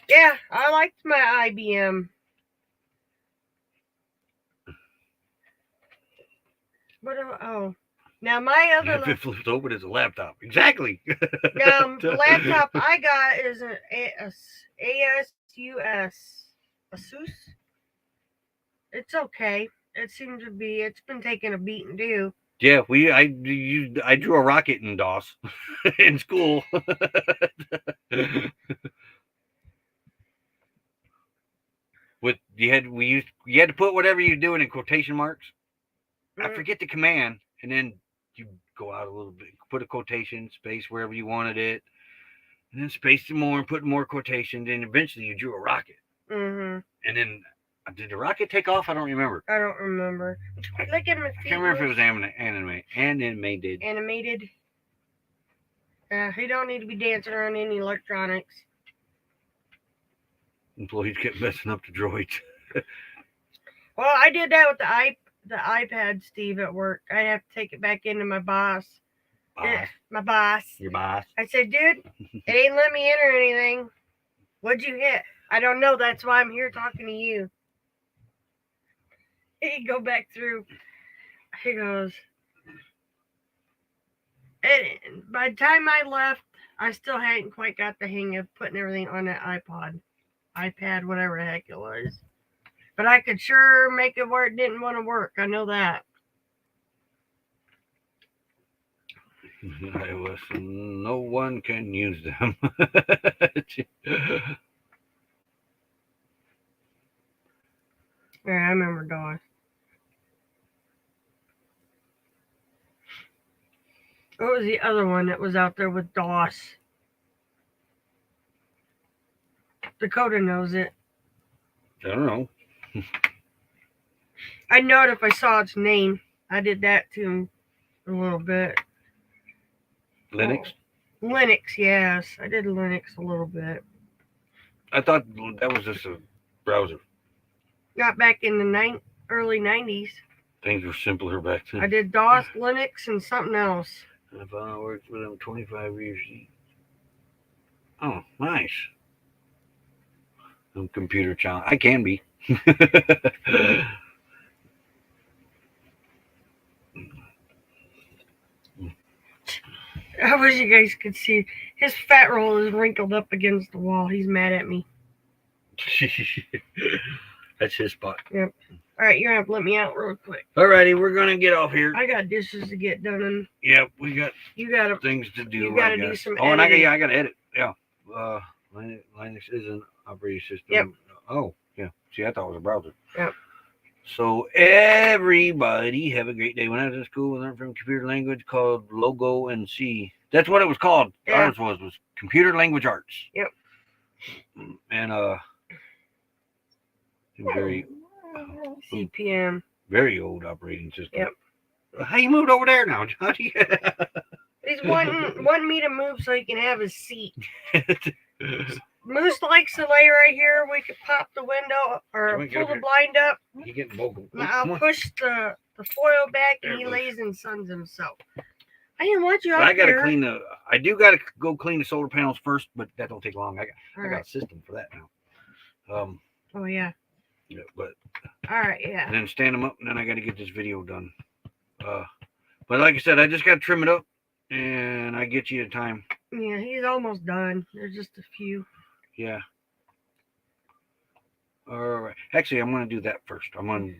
Yeah, I liked my IBM. But now my other If it flips open, it's a laptop. Exactly. the laptop I got is an Asus. It's okay. It seems to be. It's been taking a beating too. Yeah, I drew a rocket in DOS in school. You had to put whatever you're doing in quotation marks. I forget the command, and then you go out a little bit, put a quotation space wherever you wanted it, and then space some more and put more quotations. And eventually, you drew a rocket. Mm-hmm. And then did the rocket take off? I don't remember. I don't remember. Look at my feet. I can't remember if it was animated. Animated. He don't need to be dancing around any electronics. Employees kept messing up the droids. Well, I did that with the iPad, Steve, at work. I have to take it back into my boss. My boss. Your boss. I said, dude, it ain't let me enter anything. What'd you hit? I don't know. That's why I'm here talking to you. He go back through. He goes, and by the time I left, I still hadn't quite got the hang of putting everything on that iPad, whatever the heck it was. But I could sure make it where it didn't want to work. I know that. No one can use them. Yeah, I remember DOS. What was the other one that was out there with DOS? Dakota knows it. I don't know. I know it if I saw its name. I did that too a little bit. Linux? Linux, yes. I did Linux a little bit. I thought that was just a browser. Not back in the early 90s. Things were simpler back then. I did DOS, Linux, and something else. I've worked with them 25 years. Oh, nice. I'm computer child. I can be. I wish you guys could see. His fat roll is wrinkled up against the wall. He's mad at me. That's his spot. Yep. All right, you're going to have to let me out real quick. Alrighty, we're going to get off here. I got dishes to get done. And yep, we got things to do. You got to do some editing. And I got to edit. Yeah. Linux is an operating system. Yep. Oh, yeah. See, I thought it was a browser. Yep. So everybody have a great day. When I was in school, we learned from computer language called Logo and C. That's what it was called. Yeah. Ours was Computer Language Arts. Yep. And very CPM. very old operating system. Yep. How you moved over there now, Johnny? He's wanting me to move so he can have his seat. Moose likes to lay right here. We could pop the window or pull the blind up. You getting vocal? I'll push the foil back and he lays and suns himself. I didn't want you out I gotta here. I do gotta go clean the solar panels first, but that don't take long. I got a system for that now. Oh yeah. Yeah, but all right, yeah. And then stand them up, and then I gotta get this video done. But like I said, I just gotta trim it up, and I get you a time. Yeah, he's almost done. There's just a few. Yeah. All right. Actually, I'm gonna do that first. I'm gonna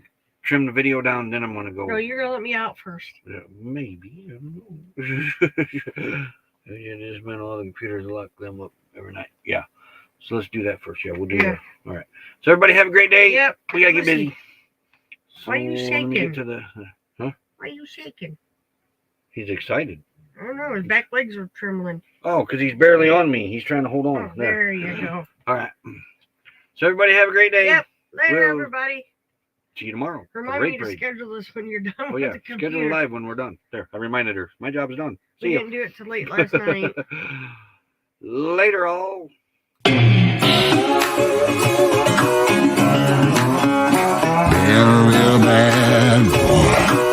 trim the video down, then I'm gonna go. No, you're gonna let me out first. Yeah, maybe. I don't know. Yeah, just meant all the computers lock them up every night. Yeah. So let's do that first. Yeah, we'll do that. All right. So everybody have a great day. Yep. We gotta get busy. So why are you shaking? Let me get to the. Huh? Why are you shaking? He's excited. I don't know. His back legs are trembling. Oh, because he's barely on me. He's trying to hold on. Oh, there you go. All right. So everybody have a great day. Yep. Later, everybody. See you tomorrow. Remind me to schedule this when you're done with the computer. Schedule live when we're done. There, I reminded her. My job is done. See we ya. didn't do it till late last night. Later, all. Real bad boy.